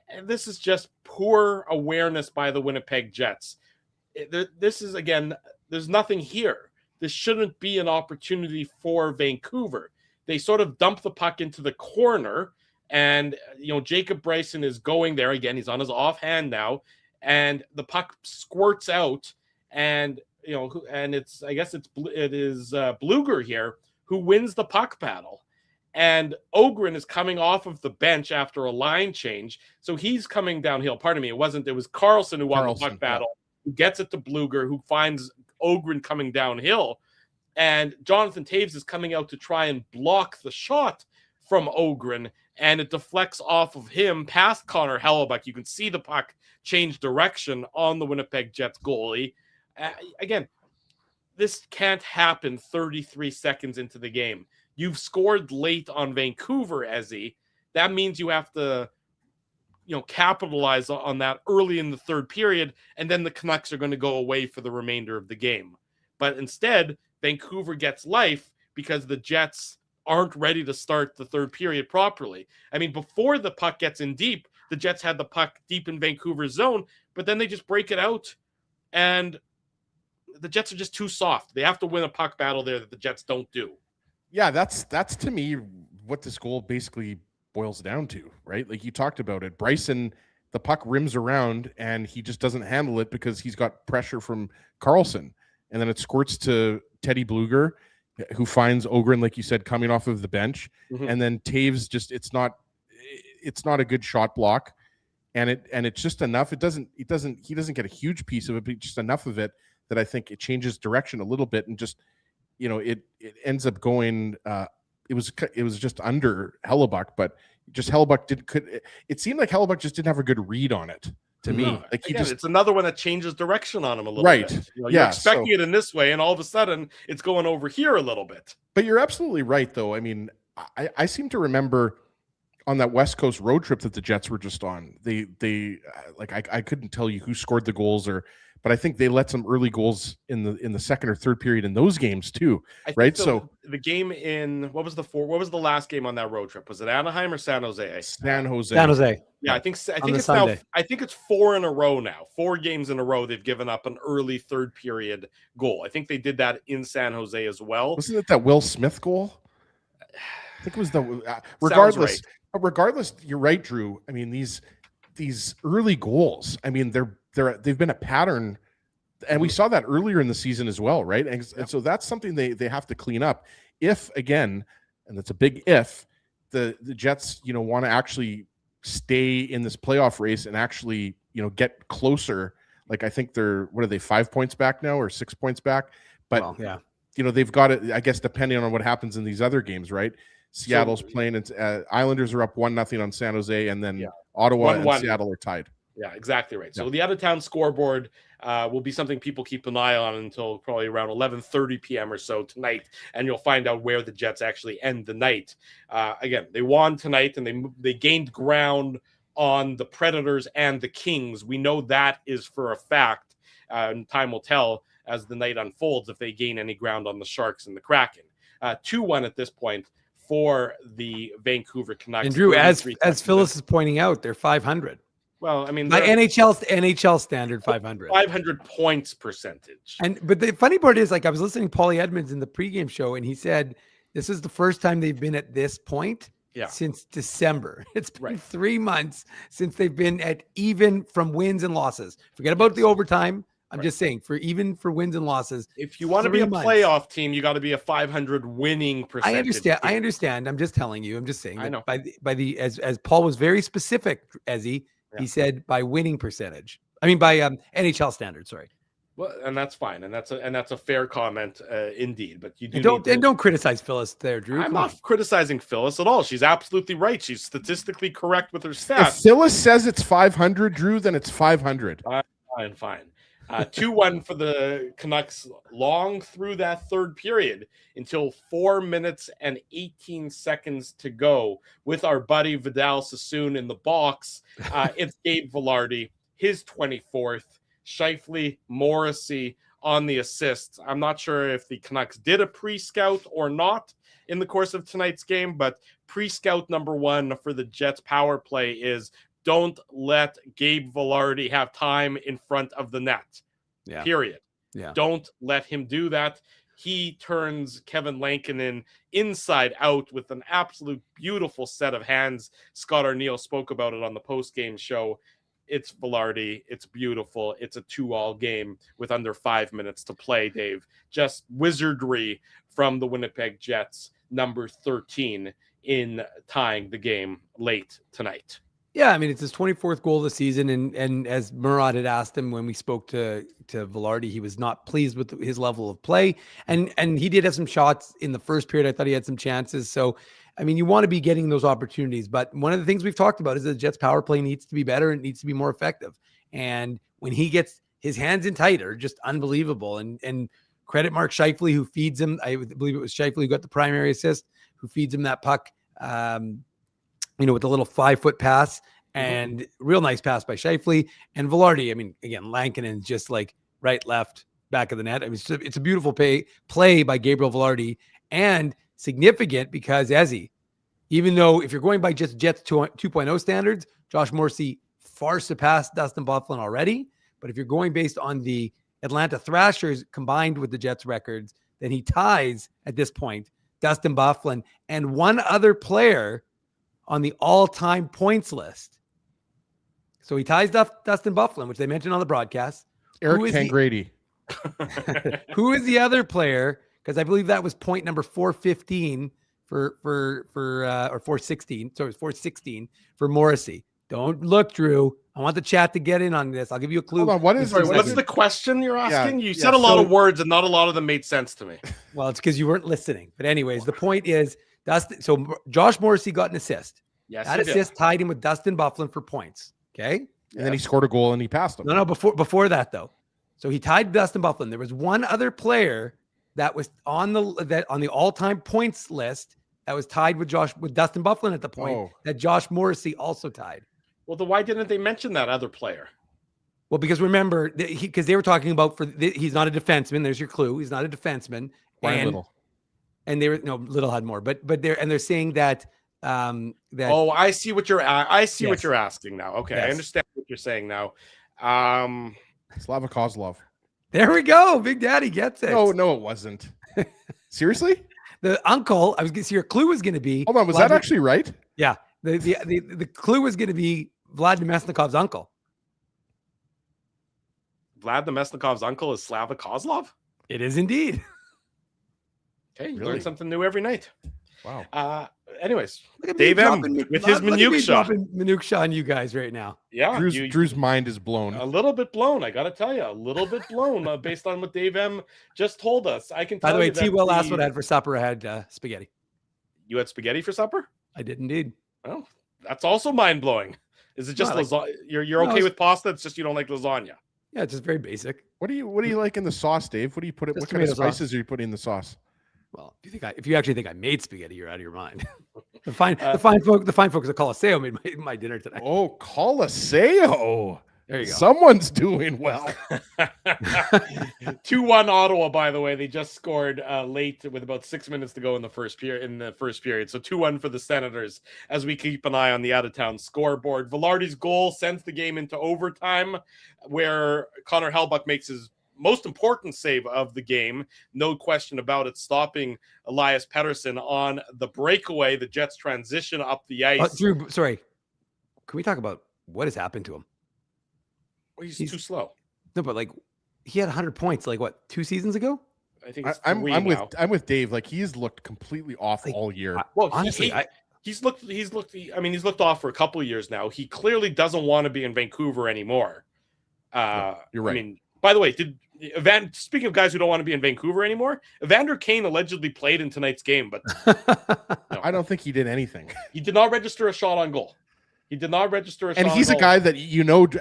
And this is just poor awareness by the Winnipeg Jets. This is, again, there's nothing here. This shouldn't be an opportunity for Vancouver. They sort of dump the puck into the corner, and Jacob Bryson is going there again. He's on his offhand now, and the puck squirts out, and it is Bluger here who wins the puck battle. And Ogren is coming off of the bench after a line change. So he's coming downhill. Pardon me. It was Karlsson who won the puck battle, who gets it to Bluger, who finds Ogren coming downhill. And Jonathan Taves is coming out to try and block the shot from Ogren, and it deflects off of him past Connor Hellebuck. You can see the puck change direction on the Winnipeg Jets goalie. Again, this can't happen 33 seconds into the game. You've scored late on Vancouver, Ezzy. That means you have to, capitalize on that early in the third period, and then the Canucks are going to go away for the remainder of the game. But instead, Vancouver gets life because the Jets aren't ready to start the third period properly. Before the puck gets in deep, the Jets had the puck deep in Vancouver's zone, but then they just break it out, and the Jets are just too soft. They have to win a puck battle there that the Jets don't do. Yeah, that's to me what this goal basically boils down to, right? Like you talked about it. Bryson, the puck rims around and he just doesn't handle it because he's got pressure from Carlson. And then it squirts to Teddy Bluger, who finds Ogren, like you said, coming off of the bench. Mm-hmm. And then Taves just it's not a good shot block. And it's just enough. He doesn't get a huge piece of it, but just enough of it that I think it changes direction a little bit and just, it ends up going. It was just under Hellebuck, but just Hellebuck it seemed like Hellebuck just didn't have a good read on it to me. Like it's another one that changes direction on him a little right. bit. You're expecting it in this way, and all of a sudden it's going over here a little bit. But you're absolutely right, though. I mean, I seem to remember on that West Coast road trip that the Jets were just on, they I couldn't tell you who scored the goals but I think they let some early goals in the second or third period in those games too, right? So the game in what was the last game on that road trip? Was it Anaheim or San Jose? San Jose. Yeah, I think it's 4 in a row now. 4 games in a row they've given up an early third period goal. I think they did that in San Jose as well. Wasn't it that Will Smith goal? I think it was regardless, you're right, Drew. I mean, these early goals, I mean, they've been a pattern, and we saw that earlier in the season as well, right? And so that's something they have to clean up. If again, and that's a big if, the Jets, want to actually stay in this playoff race and actually, get closer. Like I think they're 5 points back now or 6 points back, but they've got it. I guess depending on what happens in these other games, right? Seattle's playing, and Islanders are up 1-0 on San Jose, and then Ottawa and Seattle are tied. Yeah, exactly right. So the out-of-town scoreboard will be something people keep an eye on until probably around 11:30 p.m. or so tonight, and you'll find out where the Jets actually end the night. Again, they won tonight, and they gained ground on the Predators and the Kings. We know that is for a fact, and time will tell as the night unfolds if they gain any ground on the Sharks and the Kraken. 2-1 at this point for the Vancouver Canucks. And Drew, as Phyllis is pointing out, they're 500. Well, I mean, by NHL standard, 500. 500 points percentage. But the funny part is, like, I was listening to Paulie Edmonds in the pregame show, and he said this is the first time they've been at this point since December. It's been 3 months since they've been at even from wins and losses. Forget about the overtime. I'm just saying, for wins and losses. If you want to be a playoff team, you got to be a 500 winning percentage. I understand. I'm just telling you. I'm just saying. I know. As Paul was very specific, he said by winning percentage. I mean by NHL standards. Sorry. Well, and that's fine, and that's a fair comment, indeed. But you don't criticize Phyllis there, Drew. I'm not criticizing Phyllis at all. She's absolutely right. She's statistically correct with her stats. If Phyllis says it's 500, Drew, then it's 500. Fine. 2-1 for the Canucks long through that third period until 4 minutes and 18 seconds to go with our buddy Vidal Sassoon in the box. It's Gabe Vilardi, his 24th. Scheifele, Morrissey on the assists. I'm not sure if the Canucks did a pre-scout or not in the course of tonight's game, but pre-scout number 1 for the Jets power play is don't let Gabe Vilardi have time in front of the net. Yeah. Period. Yeah. Don't let him do that. He turns Kevin Lankinen inside out with an absolute beautiful set of hands. Scott Arneal spoke about it on the post-game show. It's Vilardi. It's beautiful. It's a 2-all game with under 5 minutes to play, Dave. Just wizardry from the Winnipeg Jets, number 13, in tying the game late tonight. Yeah, I mean, it's his 24th goal of the season, and as Murad had asked him when we spoke to Vilardi, he was not pleased with his level of play, and he did have some shots in the first period. I thought he had some chances. So, I mean, you want to be getting those opportunities, but one of the things we've talked about is that the Jets power play needs to be better and needs to be more effective. And when he gets his hands in tighter, just unbelievable. And credit Mark Scheifele, who feeds him. I believe it was Scheifele who got the primary assist, who feeds him that puck. With a little 5-foot pass and real nice pass by Scheifele and Vilardi. I mean, again, Lankinen just like right, left, back of the net. I mean, it's a beautiful play by Gabriel Vilardi, and significant because even though if you're going by just Jets 2.0 standards, Josh Morrissey far surpassed Dustin Byfuglien already. But if you're going based on the Atlanta Thrashers combined with the Jets records, then he ties at this point Dustin Byfuglien and one other player on the all-time points list. So he ties Dustin Byfuglien, which they mentioned on the broadcast. Eric Tangradi. Who is the other player? Because I believe that was point number 415 or 416. So it was 416 for Morrissey. Don't look, Drew. I want the chat to get in on this. I'll give you a clue. Hold on. What's the question you're asking? You said a lot of words and not a lot of them made sense to me. Well, it's because you weren't listening. But anyways, the point is, so Josh Morrissey got an assist. Yes, that assist tied him with Dustin Byfuglien for points. Okay. And then he scored a goal and he passed him. No, before that though. So he tied Dustin Byfuglien. There was one other player that was on the all-time points list that was tied with Dustin Byfuglien at the point that Josh Morrissey also tied. Well, then why didn't they mention that other player? Well, because remember, because they were talking about he's not a defenseman. There's your clue. He's not a defenseman. Little. And they were Little had more, but they're saying that I see what you're what you're asking now. Okay, yes. I understand what you're saying now. Slava Kozlov. There we go. Big Daddy gets it. No, it wasn't. Seriously? The uncle. I was going to see your clue was going to be. Hold on, was that actually right? Yeah. The clue was going to be Vlad Nemesnikov's uncle. Vlad Nemesnikov's uncle is Slava Kozlov? It is indeed. Okay, you learn something new every night. Wow. Anyways, Dave M with his Minutia on you guys right now. Yeah, Drew's mind is blown. A little bit blown, I got to tell you. A little bit blown based on what Dave M just told us. I can tell you. By the way, T-Will asked what I had for supper. I had spaghetti. You had spaghetti for supper? I did indeed. Oh, that's also mind-blowing. Is it just lasagna? You're okay with pasta? It's just you don't like lasagna. Yeah, it's just very basic. What do you like in the sauce, Dave? What do you put it? What kind of spices are you putting in the sauce? Well, if you actually think I made spaghetti, you're out of your mind. The fine folks at Colosseo made my dinner today. Oh, Colosseo. There you go. Someone's doing well. 2-1 Ottawa, by the way. They just scored late with about 6 minutes to go in the first period. So 2-1 for the Senators as we keep an eye on the out-of-town scoreboard. Velarde's goal sends the game into overtime where Connor Hellebuyck makes his most important save of the game. No question about it, stopping Elias Pettersson on the breakaway. The Jets transition up the ice. Drew, sorry. Can we talk about what has happened to him? Well, he's too slow. No, but he had 100 points 2 seasons ago? I think I'm with Dave. He's looked completely off all year. Honestly, he's looked off for a couple of years now. He clearly doesn't want to be in Vancouver anymore. You're right. I mean, by the way, speaking of guys who don't want to be in Vancouver anymore, Evander Kane allegedly played in tonight's game, but I don't think he did anything. He did not register a shot on goal. He did not register a shot on goal. And he's a guy that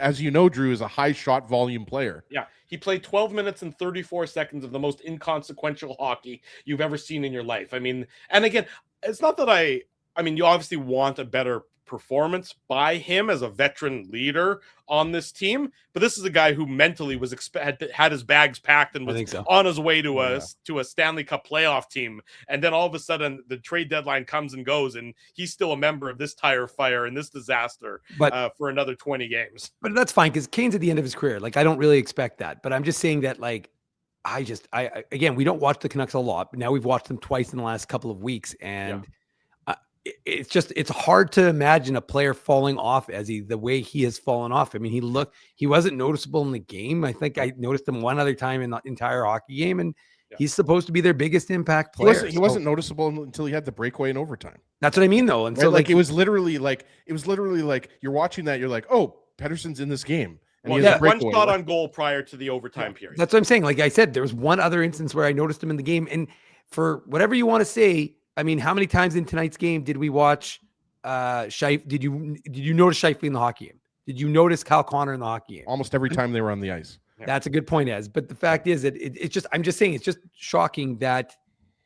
as you know, Drew, is a high shot volume player. Yeah. He played 12 minutes and 34 seconds of the most inconsequential hockey you've ever seen in your life. I mean, and again, it's not that you obviously want a better performance by him as a veteran leader on this team, but this is a guy who mentally was had his bags packed and was on his way to a Stanley Cup playoff team, and then all of a sudden the trade deadline comes and goes, and he's still a member of this tire fire and this disaster for another 20 games. But that's fine because Kane's at the end of his career. I don't really expect that, but I'm just saying that again, we don't watch the Canucks a lot, but now we've watched them twice in the last couple of weeks, and it's hard to imagine a player falling off the way he has fallen off. I mean, he wasn't noticeable in the game. I think I noticed him one other time in the entire hockey game, and he's supposed to be their biggest impact player. He wasn't noticeable until he had the breakaway in overtime. That's what I mean, though. And so it was literally like you're watching that, you're like, oh, Pettersson's in this game. And he has one shot on goal prior to the overtime period. That's what I'm saying. Like I said, there was one other instance where I noticed him in the game, and for whatever you want to say, I mean, how many times in tonight's game did we watch Scheifele? Did you notice Scheifele in the hockey game? Did you notice Kyle Connor in the hockey game? Almost every time they were on the ice. That's a good point, Ez. But the fact is that I'm just saying, it's just shocking that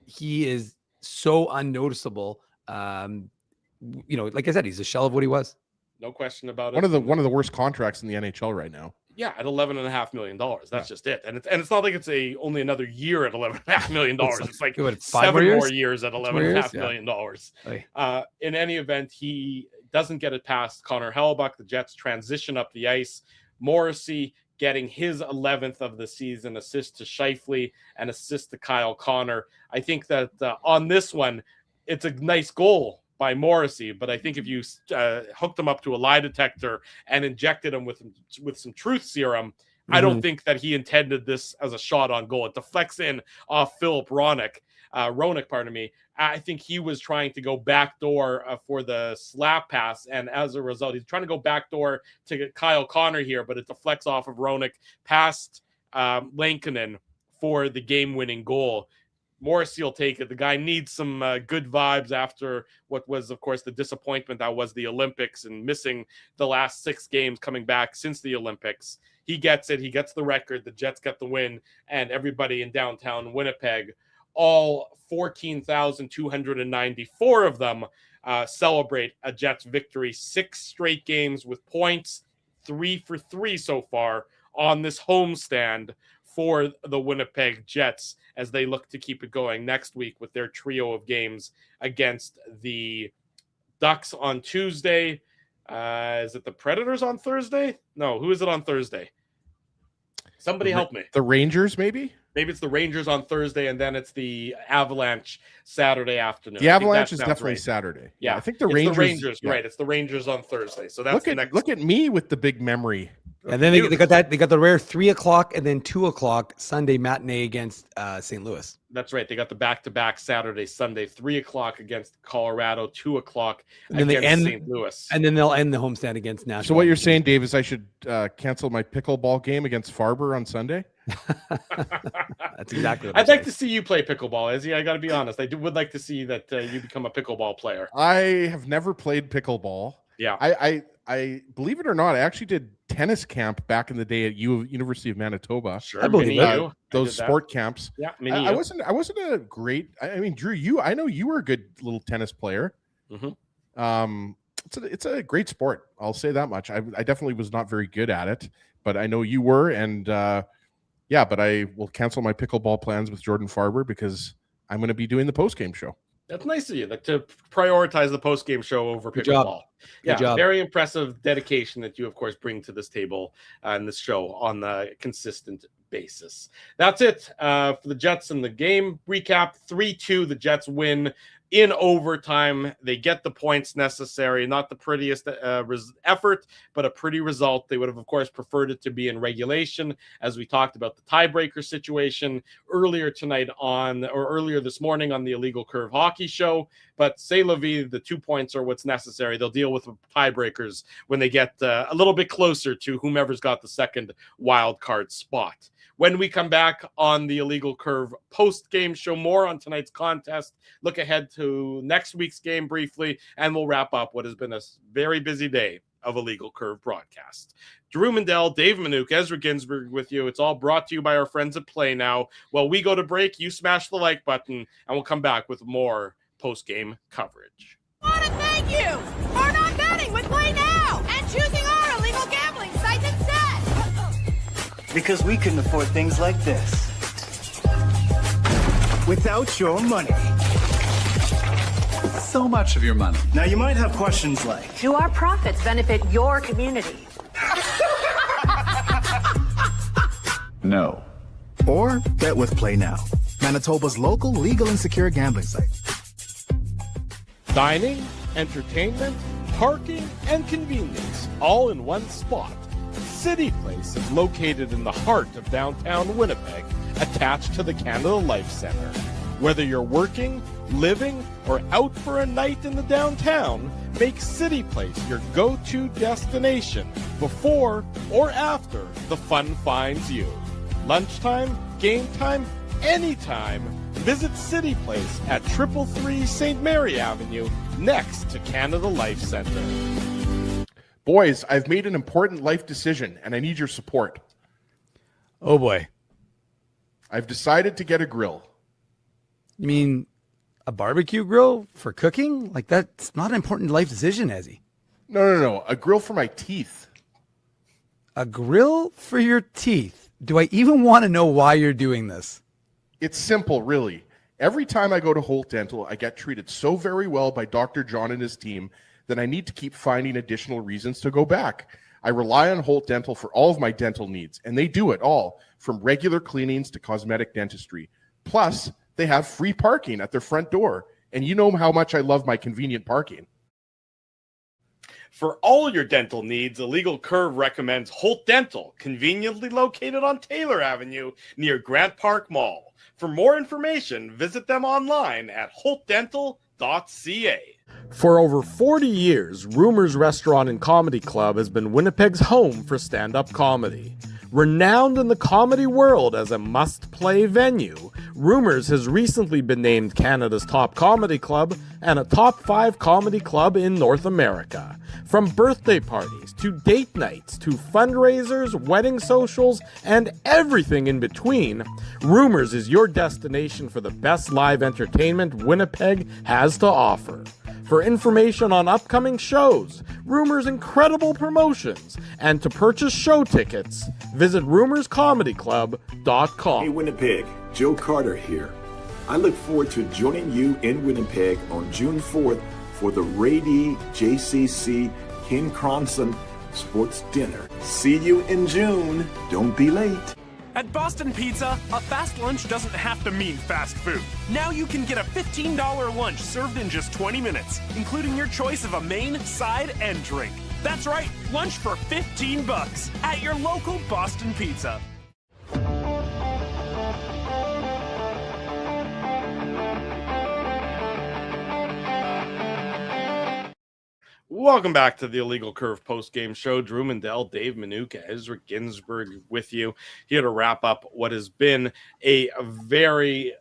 he is so unnoticeable. Like I said, he's a shell of what he was. No question about it. One of the worst contracts in the NHL right now. Yeah, at $11.5 million. That's just it. And it's not like it's only another year at $11.5 million. It's like 7 more years at $11.5 million. In any event, he doesn't get it past Connor Hellebuyck. The Jets transition up the ice. Morrissey getting his 11th of the season, assist to Scheifele and assist to Kyle Connor. I think that on this one, it's a nice goal by Morrissey, but I think if you hooked him up to a lie detector and injected him with some truth serum, I don't think that he intended this as a shot on goal. It deflects in off Philip Roenick. I think he was trying to go backdoor for the slap pass, and as a result, he's trying to go backdoor to get Kyle Connor here, but it deflects off of Roenick past Lankinen for the game-winning goal. Morrissey will take it. The guy needs some good vibes after what was, of course, the disappointment that was the Olympics and missing the last 6 games coming back since the Olympics. He gets it. He gets the record. The Jets get the win, and everybody in downtown Winnipeg, all 14,294 of them, celebrate a Jets victory. 6 straight games with points, 3 for 3 so far on this homestand for the Winnipeg Jets as they look to keep it going next week with their trio of games against the Ducks on Tuesday. Is it the Predators on Thursday? No, who is it on Thursday? Somebody help me. The Rangers, maybe? Maybe it's the Rangers on Thursday, and then it's the Avalanche Saturday afternoon. The Avalanche is definitely right. Saturday. Yeah, I think the Rangers. Yeah. Right, it's the Rangers on Thursday. So that's look at me with the big memory. And then they got the rare 3:00 and then 2:00 Sunday matinee against St. Louis. That's right. They got the back-to-back Saturday, Sunday, 3:00 against Colorado, 2:00 against St. Louis. And then they'll end the homestand against Nashville. So what you're saying, Dave, is I should cancel my pickleball game against Farber on Sunday? That's exactly what I'd like to see you play pickleball, Izzy. I got to be honest. I would like to see that you become a pickleball player. I have never played pickleball. Yeah. I believe it or not, I actually did tennis camp back in the day at University of Manitoba. Sure, I believe you. Those sport camps. Yeah, I wasn't a great. I mean, Drew, I know you were a good little tennis player. Mm-hmm. It's a great sport. I'll say that much. I definitely was not very good at it, but I know you were, and but I will cancel my pickleball plans with Jordan Farber because I'm going to be doing the post-game show. That's nice of you to prioritize the post-game show over Good pickleball. Good job. Very impressive dedication that you, of course, bring to this table and this show on a consistent basis. That's it for the Jets and the game recap. 3-2, the Jets win in overtime. They get the points necessary. Not the prettiest effort, but a pretty result. They would have, of course, preferred it to be in regulation, as we talked about the tiebreaker situation earlier this morning on the Illegal Curve Hockey Show. But say la vie, the 2 points are what's necessary. They'll deal with the tiebreakers when they get a little bit closer to whomever's got the second wild card spot. When we come back on the Illegal Curve post-game show, more on tonight's contest, look ahead to next week's game briefly, and we'll wrap up what has been a very busy day of Illegal Curve broadcast. Drew Mandel, Dave Minuk, Ezra Ginsburg with you. It's all brought to you by our friends at Play Now. While we go to break, you smash the like button, and we'll come back with more post-game coverage. I want to thank you for not betting with Play Now and choosing our illegal gambling site instead. Because we couldn't afford things like this without your money. So much of your money. Now you might have questions like, do our profits benefit your community? No. Or bet with Play Now, Manitoba's local legal and secure gambling site. Dining, entertainment, parking, and convenience all in one spot. City Place is located in the heart of downtown Winnipeg, attached to the Canada Life Center. Whether you're working, living, or out for a night in the downtown, make City Place your go-to destination before or after the fun finds you. Lunchtime, game time, anytime. Visit City Place at 333 St. Mary Avenue, next to Canada Life Center. Boys, I've made an important life decision, and I need your support. Oh, boy. I've decided to get a grill. You mean a barbecue grill for cooking? Like, that's not an important life decision, Ezzy. No. A grill for my teeth. A grill for your teeth? Do I even want to know why you're doing this? It's simple, really. Every time I go to Holt Dental, I get treated so very well by Dr. John and his team that I need to keep finding additional reasons to go back. I rely on Holt Dental for all of my dental needs, and they do it all, from regular cleanings to cosmetic dentistry. Plus, they have free parking at their front door, and you know how much I love my convenient parking. For all your dental needs, Illegal Curve recommends Holt Dental, conveniently located on Taylor Avenue near Grant Park Mall. For more information, visit them online at holtdental.ca. For over 40 years, Rumors Restaurant and Comedy Club has been Winnipeg's home for stand-up comedy. Renowned in the comedy world as a must-play venue, Rumors has recently been named Canada's top comedy club and a top 5 comedy club in North America. From birthday parties to date nights to fundraisers, wedding socials, and everything in between, Rumors is your destination for the best live entertainment Winnipeg has to offer. For information on upcoming shows, Rumors' incredible promotions, and to purchase show tickets, visit rumorscomedyclub.com. Hey Winnipeg, Joe Carter here. I look forward to joining you in Winnipeg on June 4th for the Ray D. JCC Ken Cronson Sports Dinner. See you in June. Don't be late. At Boston Pizza, a fast lunch doesn't have to mean fast food. Now you can get a $15 lunch served in just 20 minutes, including your choice of a main, side, and drink. That's right, lunch for $15 at your local Boston Pizza. Welcome back to the Illegal Curve post-game show. Drew Mandel, Dave Manuka, Ezra Ginsburg with you here to wrap up what has been a very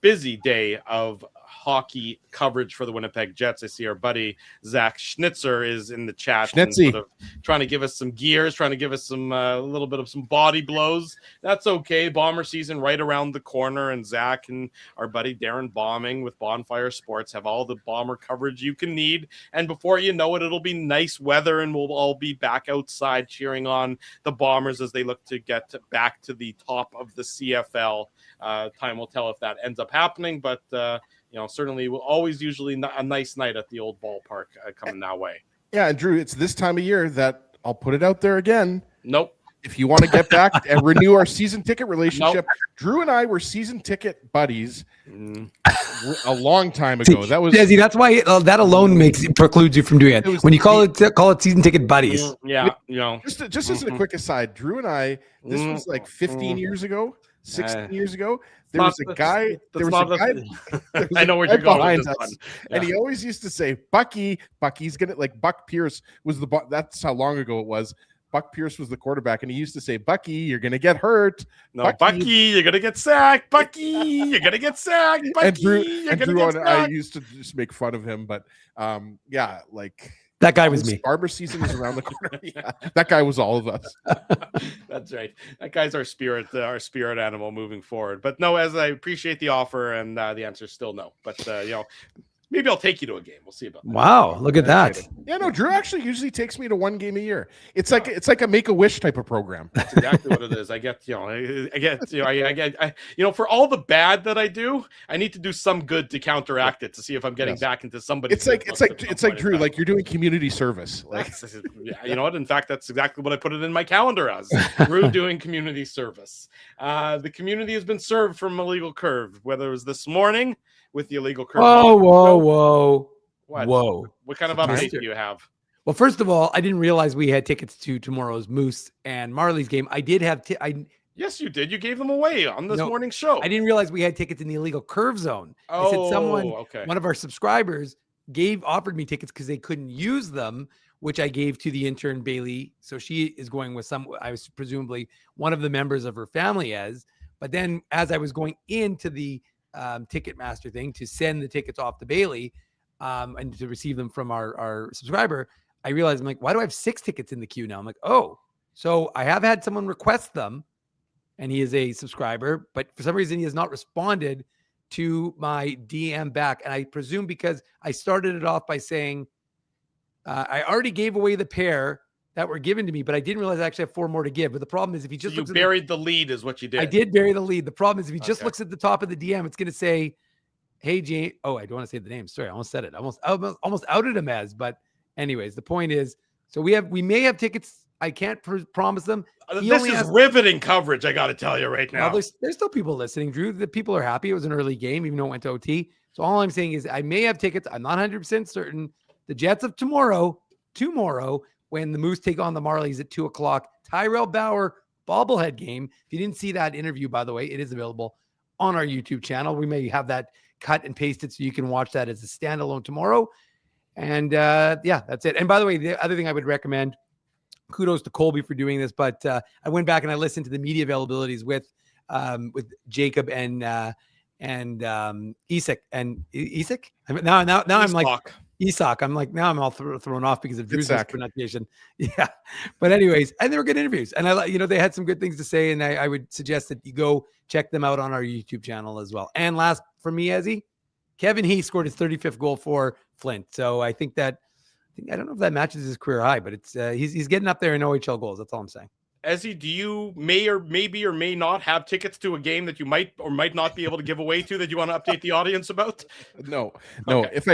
busy day of hockey coverage for the Winnipeg Jets. I see our buddy Zach Schnitzer is in the chat, Schnitzy, sort of trying to give us some gears, trying to give us some a little bit of some body blows. That's okay. Bomber season right around the corner, and Zach and our buddy Darren Bombing with Bonfire Sports have all the Bomber coverage you can need. And before you know it, it'll be nice weather, and we'll all be back outside cheering on the Bombers as they look to get back to the top of the CFL. Time will tell if that ends up happening, but certainly we'll always usually a nice night at the old ballpark coming that way. Yeah, and Drew, it's this time of year that I'll put it out there again. Nope. If you want to get back and renew our season ticket relationship, Drew and I were season ticket buddies a long time ago. See, Desi, that's why that alone precludes you from doing it. When you call it season ticket buddies. Yeah, Just as a quick aside, Drew and I, this was like 15 years ago. 16 years ago, there was a guy. I know where you're going behind with this us, one. and he always used to say, "Bucky's gonna like." Buck Pierce was that's how long ago it was. Buck Pierce was the quarterback, and he used to say, "Bucky, you're gonna get hurt. No, Bucky, you're gonna get sacked. Bucky, you're gonna get sacked. Bucky, and Drew, you're gonna get sacked." I used to just make fun of him, but yeah, like. That guy was me. Barber season is around the corner. Yeah, that guy was all of us. That's right. That guy's our spirit animal moving forward. But no, as I appreciate the offer, and the answer is still no. But maybe I'll take you to a game. We'll see about that. Wow, look at that. Yeah, no, Drew actually usually takes me to one game a year. It's like a Make-A-Wish type of program. That's exactly what it is. I get for all the bad that I do, I need to do some good to counteract it to see if I'm getting back into somebody. It's like Drew, like you're doing community service. Like you know what? In fact, that's exactly what I put it in my calendar as. Drew doing community service. The community has been served from Illegal Curve, whether it was this morning with the Illegal Curve. Whoa. What kind of update do you have? Well, first of all, I didn't realize we had tickets to tomorrow's Moose and Marley's game. I did have Yes, you did. You gave them away on this morning's show. I didn't realize we had tickets in the Illegal Curve zone. I said one of our subscribers offered me tickets because they couldn't use them, which I gave to the intern Bailey. So she is going with I was presumably one of the members of her family but then as I was going into the Ticketmaster thing to send the tickets off to Bailey and to receive them from our subscriber, I realized I'm like, why do I have 6 tickets in the queue now? I'm like, oh, so I have had someone request them and he is a subscriber, but for some reason he has not responded to my DM back. And I presume because I started it off by saying I already gave away the pair that were given to me, but I didn't realize I actually have 4 more to give. But the problem is if he just looks buried the lead is what you did. I did bury the lead. The problem is if he just looks at the top of the DM, it's going to say, hey, Jane. Oh, I don't want to say the name. Sorry, I almost said it. I almost outed him but anyways, the point is So we may have tickets. I can't promise them. This is riveting coverage, I got to tell you right now. Well, there's still people listening, Drew. The people are happy. It was an early game, even though it went to OT. So all I'm saying is I may have tickets. I'm not 100% certain. The Jets of tomorrow, when the Moose take on the Marlies at 2:00, Tyrell Bauer bobblehead game. If you didn't see that interview, by the way, it is available on our YouTube channel. We may have that cut and pasted so you can watch that as a standalone tomorrow. And that's it. And by the way, the other thing I would recommend, kudos to Colby for doing this, but I went back and I listened to the media availabilities with Jacob and Isak and Isak. Now I'm like Isak. I'm like, now I'm all thrown off because of Drew's pronunciation. Yeah. But anyways, and they were good interviews. And they had some good things to say. And I would suggest that you go check them out on our YouTube channel as well. And last for me, Ezzy, Kevin Heath scored his 35th goal for Flint. So I think I don't know if that matches his career high, but it's he's getting up there in OHL goals. That's all I'm saying. Ezzy, do you may not have tickets to a game that you might or might not be able to give away to that you want to update the audience about? No. Okay. If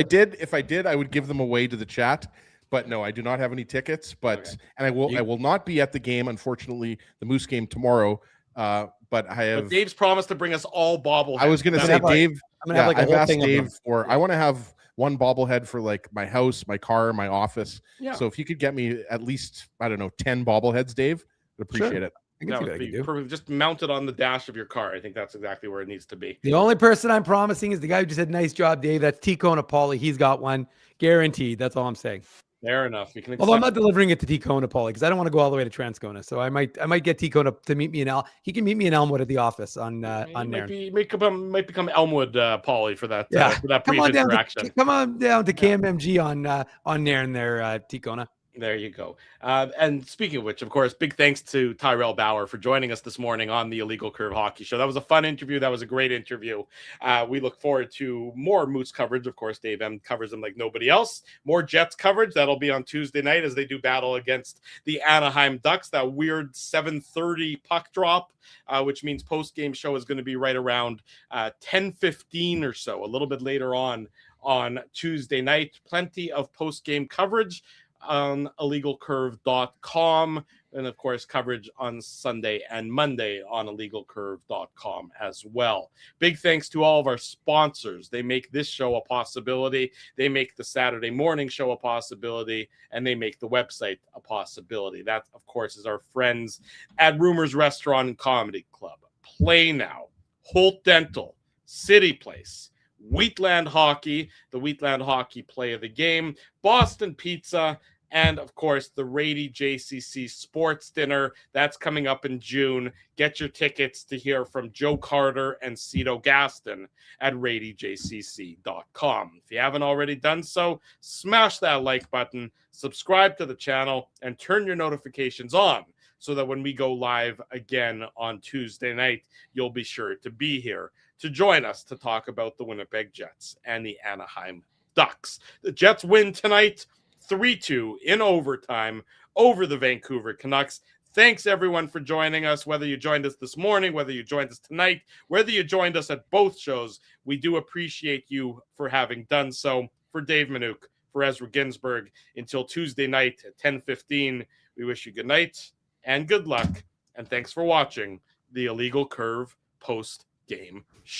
I did, I would give them away to the chat. But no, I do not have any tickets. But and I will not be at the game, unfortunately, the Moose game tomorrow. But I have. But Dave's promised to bring us all bobbleheads. I was going to say, Dave. I'm gonna have I've asked Dave for. I want to have one bobblehead for like my house, my car, my office. Yeah. So if you could get me at least 10 bobbleheads, Dave. Appreciate it. That would be perfect. Just mount it on the dash of your car. I think that's exactly where it needs to be. The only person I'm promising is the guy who just said, "Nice job, Dave." That's T-Kona Pauly. He's got one guaranteed. That's all I'm saying. Fair enough. You can. Although I'm not delivering it to T-Kona Pauly because I don't want to go all the way to Transcona. So I might get T-Kona to meet me in He can meet me in Elmwood at the office on Nairn. Might become Elmwood Pauly for that. Yeah. For that brief interaction. Come on down to KMMG on Nairn there, T-Kona. There you go. And speaking of which, of course, big thanks to Tyrell Bauer for joining us this morning on the Illegal Curve Hockey Show. That was a fun interview. That was a great interview. We look forward to more Moose coverage. Of course, Dave M covers them like nobody else. More Jets coverage. That'll be on Tuesday night as they do battle against the Anaheim Ducks. That weird 7:30 puck drop, which means post-game show is going to be right around 10:15 or so, a little bit later on Tuesday night. Plenty of post-game coverage on illegalcurve.com, and of course coverage on Sunday and Monday on illegalcurve.com as well. Big thanks to all of our sponsors. They make this show a possibility, they make the Saturday morning show a possibility, and they make the website a possibility. That of course is our friends at Rumors Restaurant and Comedy Club, Play Now, Holt Dental, City Place, Wheatland Hockey, the Wheatland Hockey Play of the Game, Boston Pizza, and of course the Rady JCC Sports Dinner. That's coming up in June. Get your tickets to hear from Joe Carter and Cito Gaston at radyjcc.com. If you haven't already done so, smash that like button, subscribe to the channel, and turn your notifications on so that when we go live again on Tuesday night, you'll be sure to be here to join us to talk about the Winnipeg Jets and the Anaheim Ducks. The Jets win tonight 3-2 in overtime over the Vancouver Canucks. Thanks, everyone, for joining us, whether you joined us this morning, whether you joined us tonight, whether you joined us at both shows. We do appreciate you for having done so. For Dave Minuk, for Ezra Ginsburg, until Tuesday night at 10:15, we wish you good night and good luck, and thanks for watching the Illegal Curve post-game show.